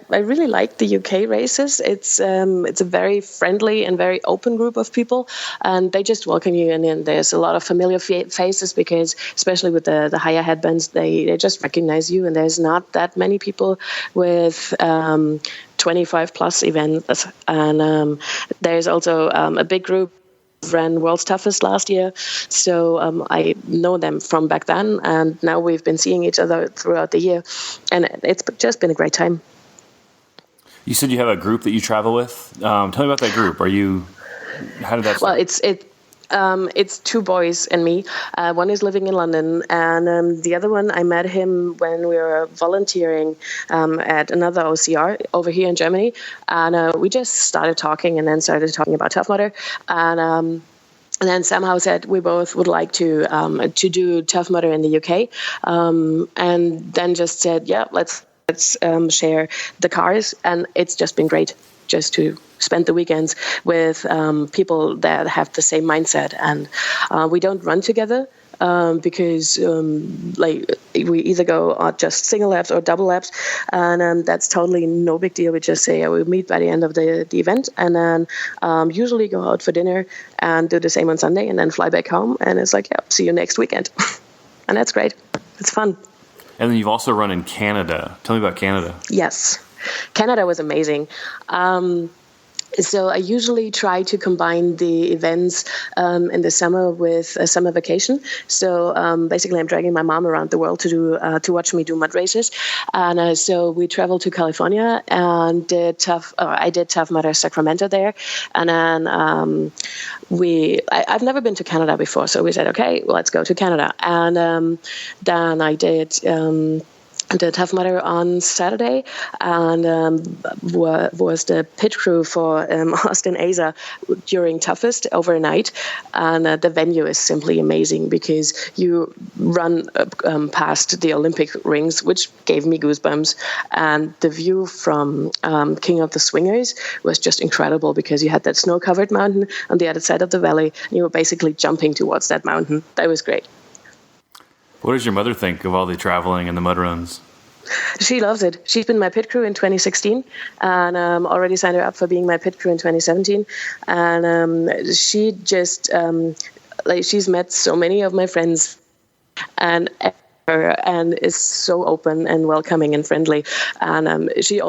really like the UK races. It's a very friendly and very open group of people, and they just welcome you. And there's a lot of familiar faces because, especially with the higher headbands, they just recognize you. And there's not that many people with 25 plus events. And there's also a big group ran World's Toughest last year, so I know them from back then, and now we've been seeing each other throughout the year, and it's just been a great time. You said you have a group that you travel with. Tell me about that group. How did that start? Well, it's two boys and me. One is living in London, and the other one, I met him when we were volunteering at another OCR over here in Germany. And we just started talking and then started talking about Tough Mudder. And then somehow said we both would like to do Tough Mudder in the UK. And then just said, yeah, let's share the cars. And it's just been great just to spend the weekends with people that have the same mindset. And we don't run together because we either go just single laps or double laps, and that's totally no big deal. We just say we meet by the end of the event, and then usually go out for dinner and do the same on Sunday, and then fly back home. And it's like, yeah, see you next weekend. And that's great. It's fun. And then you've also run in Canada. Tell me about Canada. Yes. Canada was amazing. So I usually try to combine the events in the summer with a summer vacation. So basically, I'm dragging my mom around the world to watch me do mud races. And so we traveled to California and I did Tough Mudder Sacramento there. And then I've never been to Canada before, so we said, okay, well, let's go to Canada. And then I did the Tough Mudder on Saturday, and was the pit crew for Austin Asa during Toughest overnight. And the venue is simply amazing because you run past the Olympic rings, which gave me goosebumps. And the view from King of the Swingers was just incredible because you had that snow-covered mountain on the other side of the valley, and you were basically jumping towards that mountain. That was great. What does your mother think of all the traveling and the mud runs? She loves it. She's been my pit crew in 2016, and already signed her up for being my pit crew in 2017. And she just, she's met so many of my friends and is so open and welcoming and friendly. And she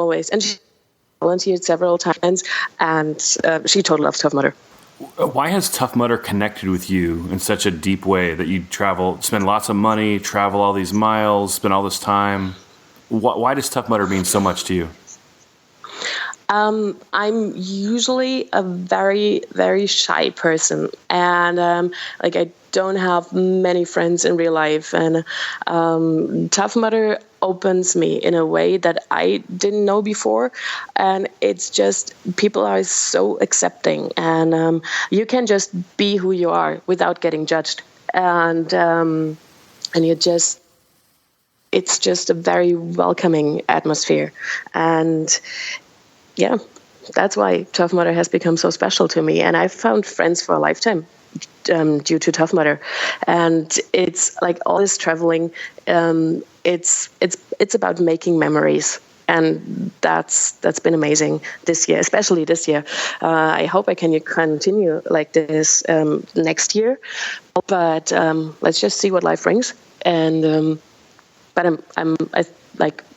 volunteered several times, and she totally loves Tough Mudder. Why has Tough Mudder connected with you in such a deep way that you travel, spend lots of money, travel all these miles, spend all this time? Why does Tough Mudder mean so much to you? I'm usually a very, very shy person, and I don't have many friends in real life. And Tough Mudder opens me in a way that I didn't know before, and it's just people are so accepting, and you can just be who you are without getting judged, and it's just a very welcoming atmosphere. And yeah, that's why Tough Mudder has become so special to me. And I've found friends for a lifetime due to Tough Mudder. And it's like all this traveling, it's about making memories. And that's been amazing this year, especially this year. I hope I can continue like this next year. But let's just see what life brings. And but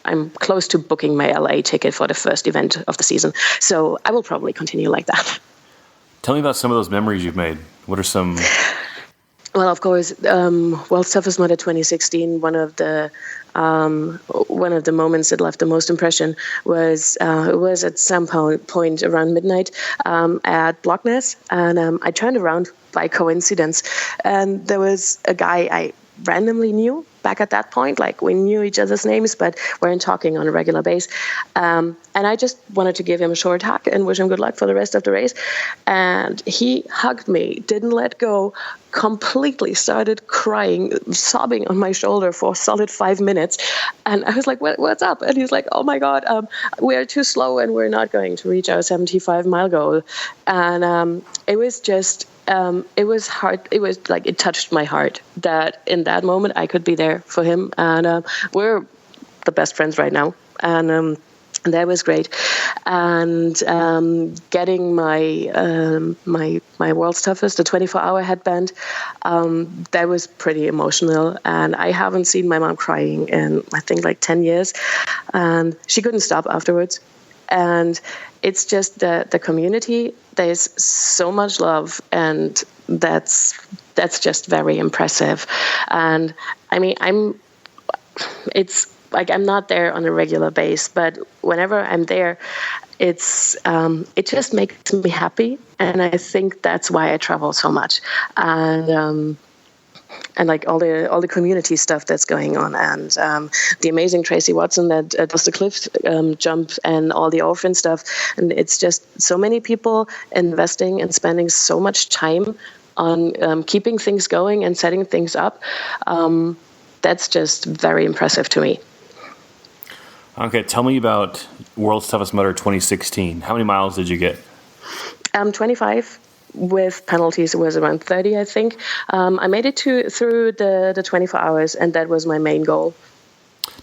I'm close to booking my LA ticket for the first event of the season. So I will probably continue like that. Tell me about some of those memories you've made. What are some? Well, of course, World's Toughest Mudder 2016. One of the moments that left the most impression was it was at some point around midnight at Blockness, and I turned around by coincidence, and there was a guy I randomly knew back at that point. Like, we knew each other's names, but weren't talking on a regular basis. And I just wanted to give him a short hug and wish him good luck for the rest of the race. And he hugged me, didn't let go, completely started crying, sobbing on my shoulder for a solid 5 minutes. And I was like, what's up? And he's like, oh my God, we are too slow and we're not going to reach our 75-mile goal. And it was just, it was hard. It was like, it touched my heart that in that moment I could be there for him. And we're the best friends right now. And that was great. And getting my world's toughest, the 24-hour headband, that was pretty emotional. And I haven't seen my mom crying in, I think, like 10 years. And she couldn't stop afterwards. And it's just the community. There's so much love, and that's just very impressive. And I mean, it's like, I'm not there on a regular basis, but whenever I'm there, it just makes me happy. And I think that's why I travel so much. And like all the community stuff that's going on, and the amazing Tracy Watson that does the cliff jump and all the orphan stuff. And it's just so many people investing and spending so much time on keeping things going and setting things up. That's just very impressive to me. Okay, tell me about World's Toughest Mudder 2016. How many miles did you get? 25. With penalties, it was around 30, I think. I made it through the 24 hours, and that was my main goal.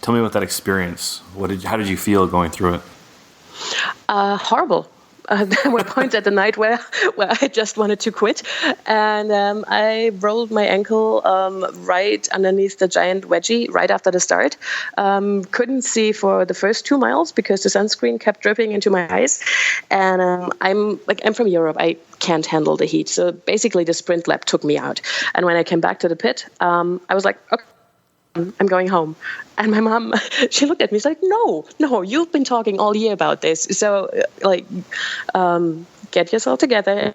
Tell me about that experience. How did you feel going through it? Horrible. There were points at the night where I just wanted to quit, and I rolled my ankle right underneath the giant wedgie right after the start. Couldn't see for the first 2 miles because the sunscreen kept dripping into my eyes. And I'm from Europe. I can't handle the heat. So basically, the sprint lap took me out. And when I came back to the pit, I was like, okay, I'm going home. And my mom, she looked at me, she's like, no, you've been talking all year about this. So, get yourself together.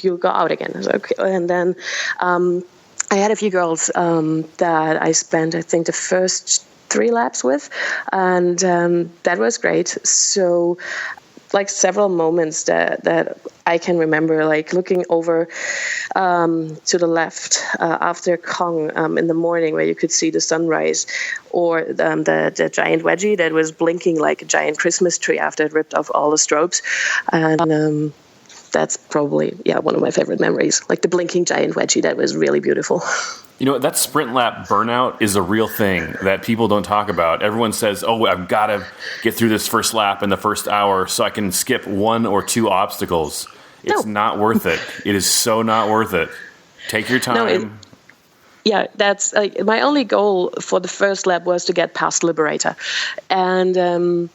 You'll go out again. I was like, okay. And then I had a few girls that I spent, I think, the first 3 laps with. And that was great. So, several moments that I can remember, looking over to the left after Kong in the morning where you could see the sunrise, or the giant wedgie that was blinking like a giant Christmas tree after it ripped off all the strobes. And that's probably, one of my favorite memories, the blinking giant wedgie. That was really beautiful. You know, that sprint lap burnout is a real thing that people don't talk about. Everyone says, oh, I've got to get through this first lap in the first hour so I can skip 1 or 2 obstacles. It's not worth it. It is so not worth it. Take your time. That's my only goal for the first lap was to get past Liberator. And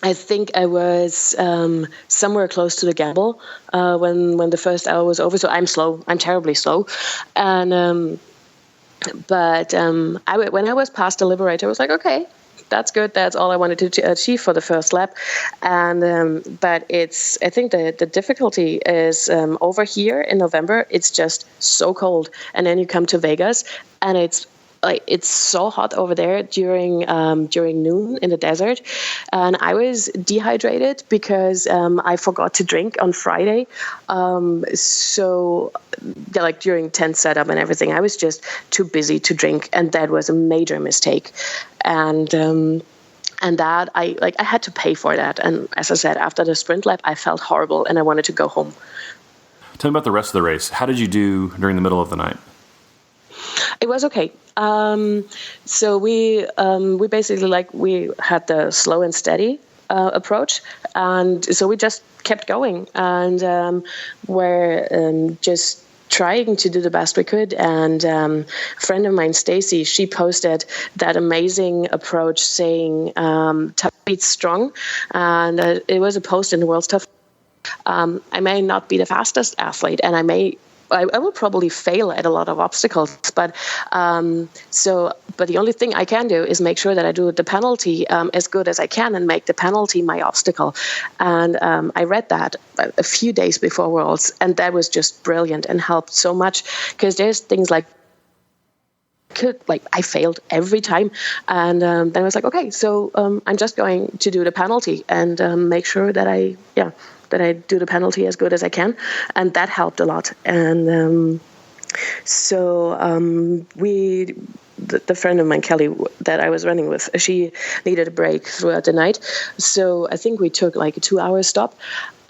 I think I was somewhere close to the Campbell when the first hour was over. So I'm slow. I'm terribly slow. And But when I was past the Liberator, I was like, okay, that's good. That's all I wanted to achieve for the first lap. And but I think the difficulty is over here in November, it's just so cold. And then you come to Vegas, and it's so hot over there during noon in the desert, and I was dehydrated because I forgot to drink on Friday. So during tent setup and everything, I was just too busy to drink, and that was a major mistake. And that I had to pay for that. And as I said, after the sprint lap, I felt horrible, and I wanted to go home. Tell me about the rest of the race. How did you do during the middle of the night? It was okay. So we basically we had the slow and steady approach, and so we just kept going, and we're just trying to do the best we could. And a friend of mine, Stacy, she posted that amazing approach saying tough beats strong, and it was a post in the World's Tough. I may not be the fastest athlete, and I will probably fail at a lot of obstacles, but the only thing I can do is make sure that I do the penalty as good as I can and make the penalty my obstacle. And I read that a few days before Worlds, and that was just brilliant and helped so much, because there's things like I failed every time. And then I was like, okay, so I'm just going to do the penalty and make sure that I do the penalty as good as I can. And that helped a lot. And the friend of mine, Kelly, that I was running with, she needed a break throughout the night. So I think we took like a 2-hour stop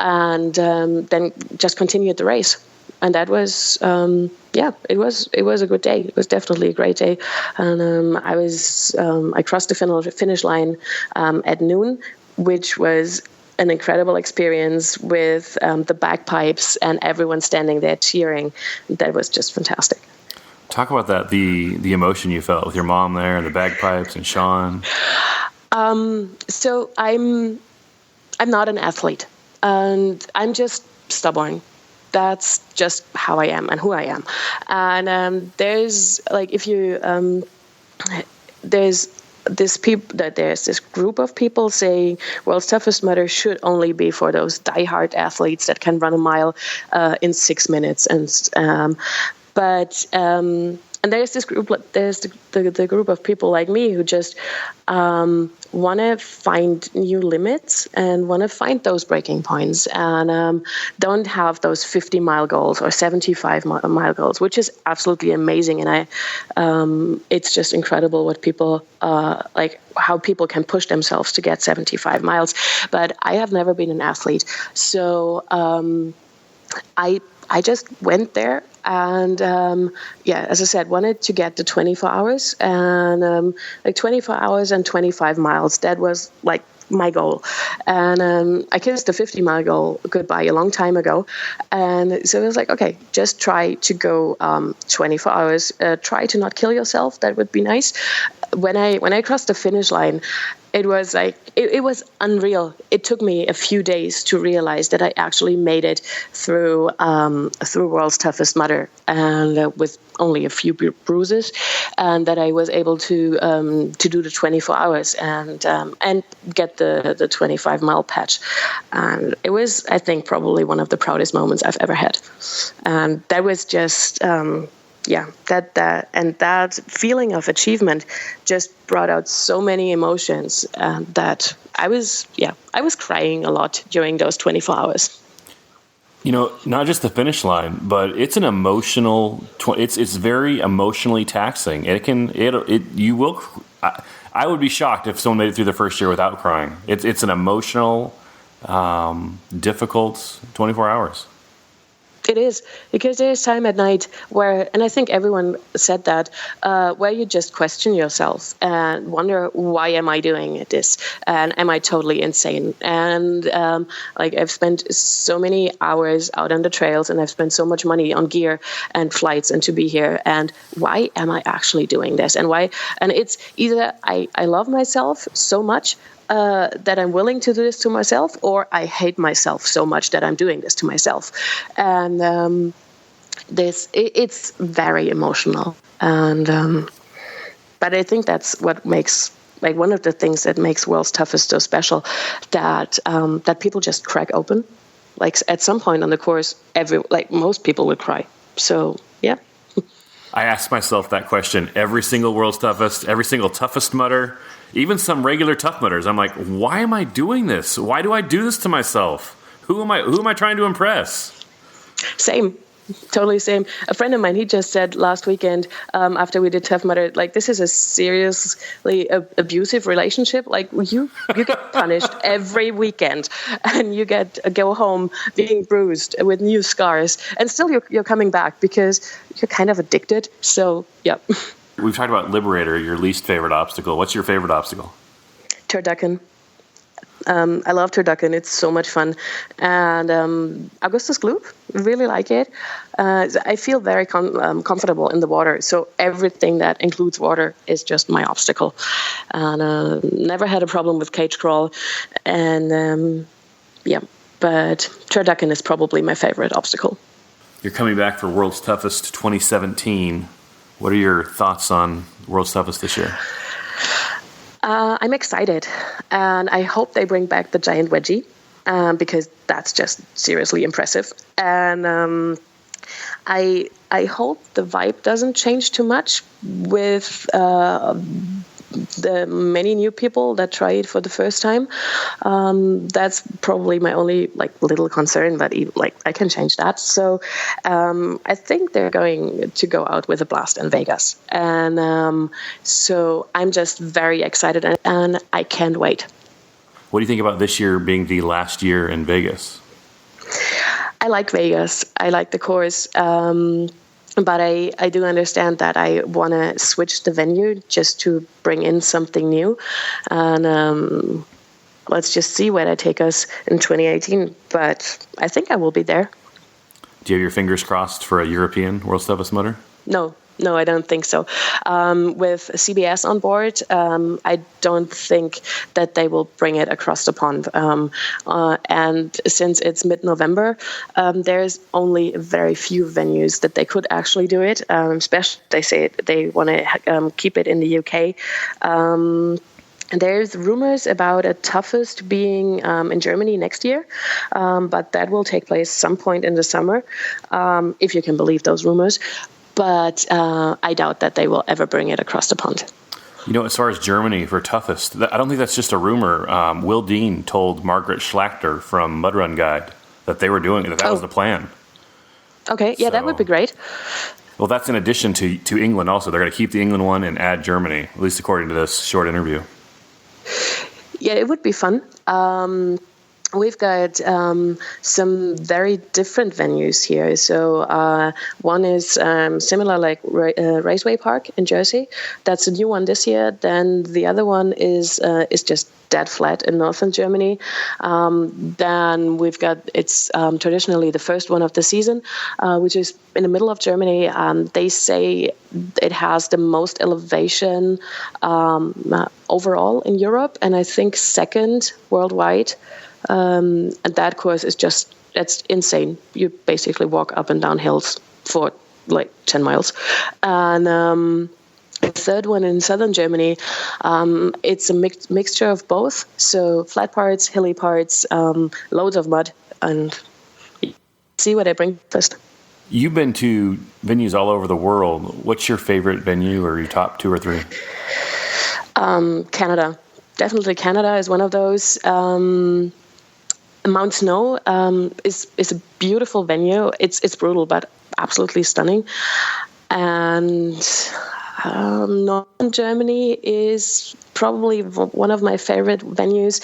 and then just continued the race. And that was, it was a good day. It was definitely a great day. And I crossed the finish line at noon, which was an incredible experience with the bagpipes and everyone standing there cheering. That was just fantastic. Talk about that, the emotion you felt with your mom there and the bagpipes and Sean. So I'm not an athlete, and I'm just stubborn. That's just how I am and who I am. And there's this group of people saying World's Toughest Mudder should only be for those diehard athletes that can run a mile in 6 minutes, and there's this group. There's the group of people like me who just want to find new limits and want to find those breaking points, and don't have those 50-mile goals or 75-mile goals, which is absolutely amazing. And it's just incredible what people how people can push themselves to get 75 miles. But I have never been an athlete, so I just went there and, as I said, wanted to get to 24 hours and 24 hours and 25 miles. That was like my goal. And I kissed the 50-mile goal goodbye a long time ago. And so it was like, okay, just try to go 24 hours. Try to not kill yourself. That would be nice. When I crossed the finish line, it was like it was unreal. It took me a few days to realize that I actually made it through World's Toughest Mudder, and with only a few bruises, and that I was able to do the 24 hours and get the 25-mile patch. And it was, I think, probably one of the proudest moments I've ever had. And that was just. That feeling of achievement just brought out so many emotions that I was crying a lot during those 24 hours. You know, not just the finish line, but it's an emotional. It's very emotionally taxing. I would be shocked if someone made it through the first year without crying. It's an emotional, difficult 24 hours. It is, because there's time at night where, and I think everyone said that, where you just question yourself and wonder, why am I doing this? And am I totally insane? And I've spent so many hours out on the trails, and I've spent so much money on gear and flights and to be here. And why am I actually doing this? And why? And it's either I love myself so much that I'm willing to do this to myself, or I hate myself so much that I'm doing this to myself. And it's very emotional. And but I think that's what makes, like, one of the things that makes World's Toughest so special, that people just crack open. Like, at some point on the course, most people would cry. So yeah. I ask myself that question every single World's Toughest, every single Toughest Mudder, even some regular Tough Mudders. I'm like, why am I doing this? Why do I do this to myself? Who am I trying to impress? Same. Totally same. A friend of mine, he just said last weekend, after we did Tough Mudder, like, this is a seriously abusive relationship. Like, you get punished every weekend, and you go home being bruised with new scars, and still you're coming back because you're kind of addicted. So, yeah. We've talked about Liberator, your least favorite obstacle. What's your favorite obstacle? Turducken. I love Turducken. It's so much fun. And Augustus Gloop, really like it. I feel very comfortable in the water. So everything that includes water is just my obstacle. And never had a problem with cage crawl. And but Turducken is probably my favorite obstacle. You're coming back for World's Toughest 2017. What are your thoughts on World's Toughest this year? I'm excited, and I hope they bring back the giant wedgie, because that's just seriously impressive. And I hope the vibe doesn't change too much with the many new people that try it for the first time. That's probably my only little concern, but I can change that. So I think they're going to go out with a blast in Vegas, and so I'm just very excited, and I can't wait. What do you think about this year being the last year in Vegas? I like Vegas. I like the course. But I do understand that I want to switch the venue just to bring in something new. And let's just see where that takes us in 2018. But I think I will be there. Do you have your fingers crossed for a European World's Toughest Mudder? No, I don't think so. With CBS on board, I don't think that they will bring it across the pond. And since it's mid-November, there's only very few venues that they could actually do it. Especially, they say they want to keep it in the UK. There's rumors about a toughest being in Germany next year, but that will take place some point in the summer, if you can believe those rumors. But I doubt that they will ever bring it across the pond. As far as Germany for toughest, I don't think that's just a rumor. Will Dean told Margaret Schlachter from Mud Run Guide that they were doing it, that was the plan. Okay, yeah, that would be great. Well, that's in addition to England also. They're going to keep the England one and add Germany, at least according to this short interview. Yeah, it would be fun. We've got some very different venues here. So one is similar like Raceway Park in Jersey. That's a new one this year. Then the other one is just dead flat in northern Germany. Then we've got, it's traditionally the first one of the season, which is in the middle of Germany. They say it has the most elevation overall in Europe, and I think second worldwide. And that course is that's insane. You basically walk up and down hills for 10 miles. And the third one in southern Germany, it's a mixture of both. So flat parts, hilly parts, loads of mud, and see what I bring first. You've been to venues all over the world. What's your favorite venue, or your top 2 or 3? Canada. Definitely Canada is one of those. Mount Snow is a beautiful venue. It's brutal, but absolutely stunning. And northern Germany is probably one of my favorite venues.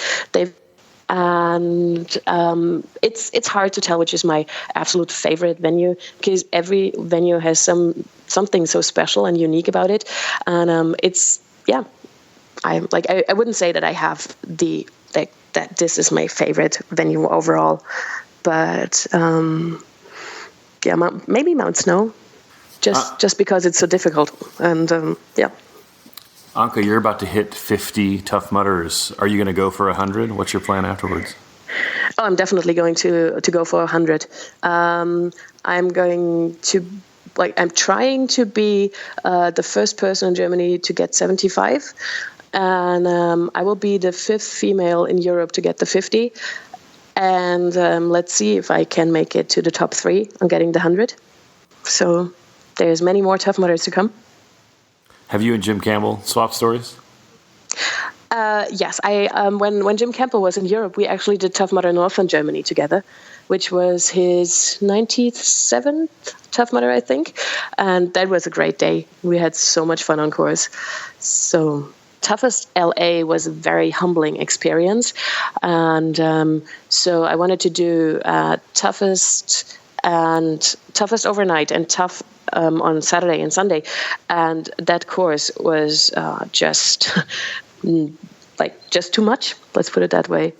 It's hard to tell which is my absolute favorite venue, because every venue has something so special and unique about it. And I wouldn't say that I have that this is my favorite venue overall, but maybe Mount Snow, just because it's so difficult, and Anke, you're about to hit 50 Tough Mudders. Are you going to go for 100? What's your plan afterwards? Oh, I'm definitely going to go for 100. I'm trying to be the first person in Germany to get 75. And I will be the 5th female in Europe to get the 50. And let's see if I can make it to the top 3 on getting the 100. So there's many more Tough Mudders to come. Have you and Jim Campbell swapped stories? Yes. When Jim Campbell was in Europe, we actually did Tough Mudder Northern Germany together, which was his 97th Tough Mudder, I think. And that was a great day. We had so much fun on course. So Toughest L.A. was a very humbling experience, and so I wanted to do toughest overnight and tough on Saturday and Sunday, and that course was just too much. Let's put it that way.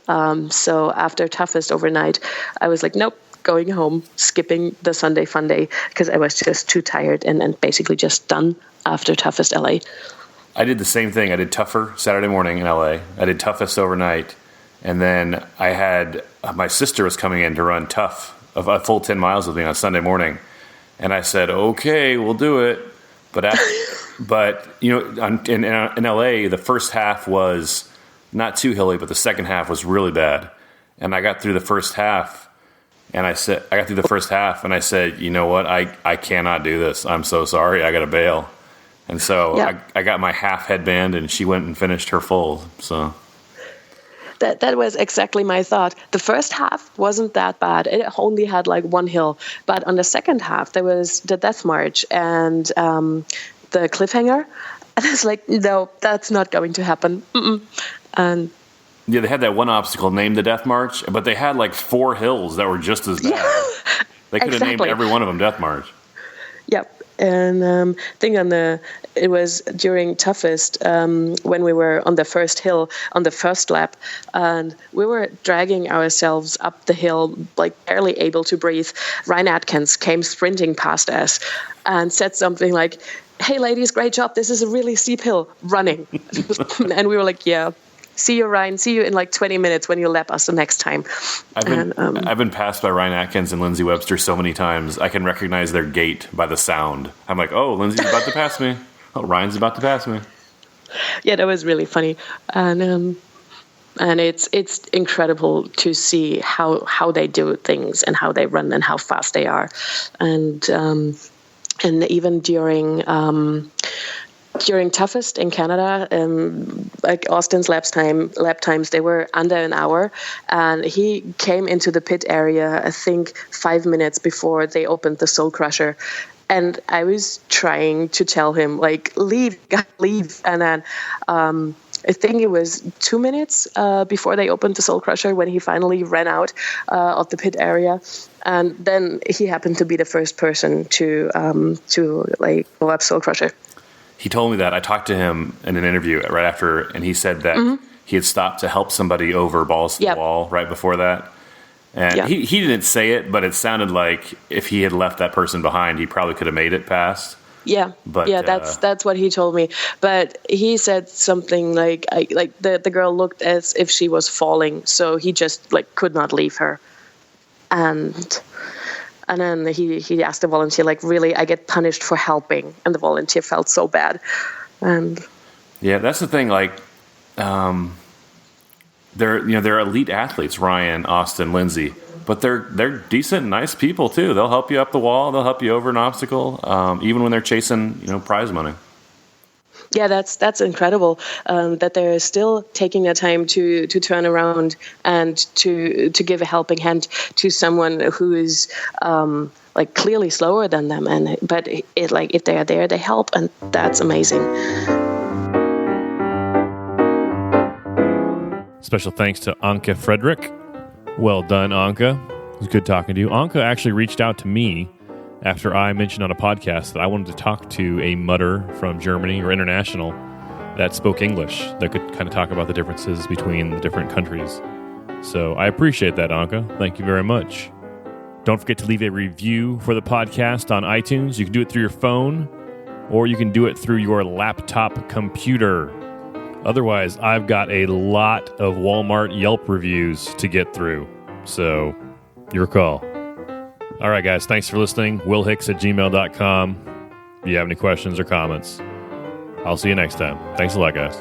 So after toughest overnight, I was like, nope, going home, skipping the Sunday fun day, because I was just too tired and basically just done after toughest L.A. I did the same thing. I did tougher Saturday morning in LA. I did toughest overnight. And then I had, my sister was coming in to run tough, a full 10 miles with me on Sunday morning. And I said, okay, we'll do it. But in LA, the first half was not too hilly, but the second half was really bad. And I got through the first half, And I got through the first half, and I said, you know what? I cannot do this. I'm so sorry. I got to bail. And so I got my half headband, and she went and finished her full. So that was exactly my thought. The first half wasn't that bad. It only had like one hill. But on the second half, there was the Death March and the cliffhanger. And I was like, no, that's not going to happen. And yeah, they had that one obstacle named the Death March, but they had like 4 hills that were just as bad. Yeah, they could have named every one of them Death March. Yep. And thing it was during toughest when we were on the first hill on the first lap, and we were dragging ourselves up the hill, like barely able to breathe. Ryan Atkins came sprinting past us and said something like, "Hey ladies, great job. This is a really steep hill." Running, and we were like, "Yeah. See you, Ryan. See you in like 20 minutes when you lap us the next time." I've been passed by Ryan Atkins and Lindsay Webster so many times, I can recognize their gait by the sound. I'm like, oh, Lindsay's about to pass me. Oh, Ryan's about to pass me. Yeah, that was really funny. And it's incredible to see how they do things and how they run and how fast they are. And even during toughest in Canada, like Austin's lap times, they were under an hour, and he came into the pit area, I think 5 minutes before they opened the Soul Crusher. And I was trying to tell him, like, leave. And then I think it was 2 minutes before they opened the Soul Crusher when he finally ran out of the pit area. And then he happened to be the first person to like go up Soul Crusher. He told me that. I talked to him in an interview right after, and he said that he had stopped to help somebody over balls to the wall right before that. And he didn't say it, but it sounded like if he had left that person behind, he probably could have made it past. Yeah, but that's what he told me. But he said something like the girl looked as if she was falling, so he just like could not leave her. And then he asked the volunteer, like, really, I get punished for helping? And the volunteer felt so bad. And yeah, that's the thing. Like, they're elite athletes, Ryan, Austin, Lindsay, but they're decent, nice people too. They'll help you up the wall. They'll help you over an obstacle, even when they're chasing, prize money. Yeah, that's incredible that they're still taking their time to turn around and to give a helping hand to someone who is like clearly slower than them. But if they are there, they help, and that's amazing. Special thanks to Anke Frederich. Well done, Anke. It was good talking to you. Anke actually reached out to me after I mentioned on a podcast that I wanted to talk to a mudder from Germany or international that spoke English, that could kind of talk about the differences between the different countries. So I appreciate that, Anke. Thank you very much. Don't forget to leave a review for the podcast on iTunes. You can do it through your phone, or you can do it through your laptop computer. Otherwise, I've got a lot of Walmart Yelp reviews to get through. So, your call. All right, guys. Thanks for listening. willhicks@gmail.com. If you have any questions or comments, I'll see you next time. Thanks a lot, guys.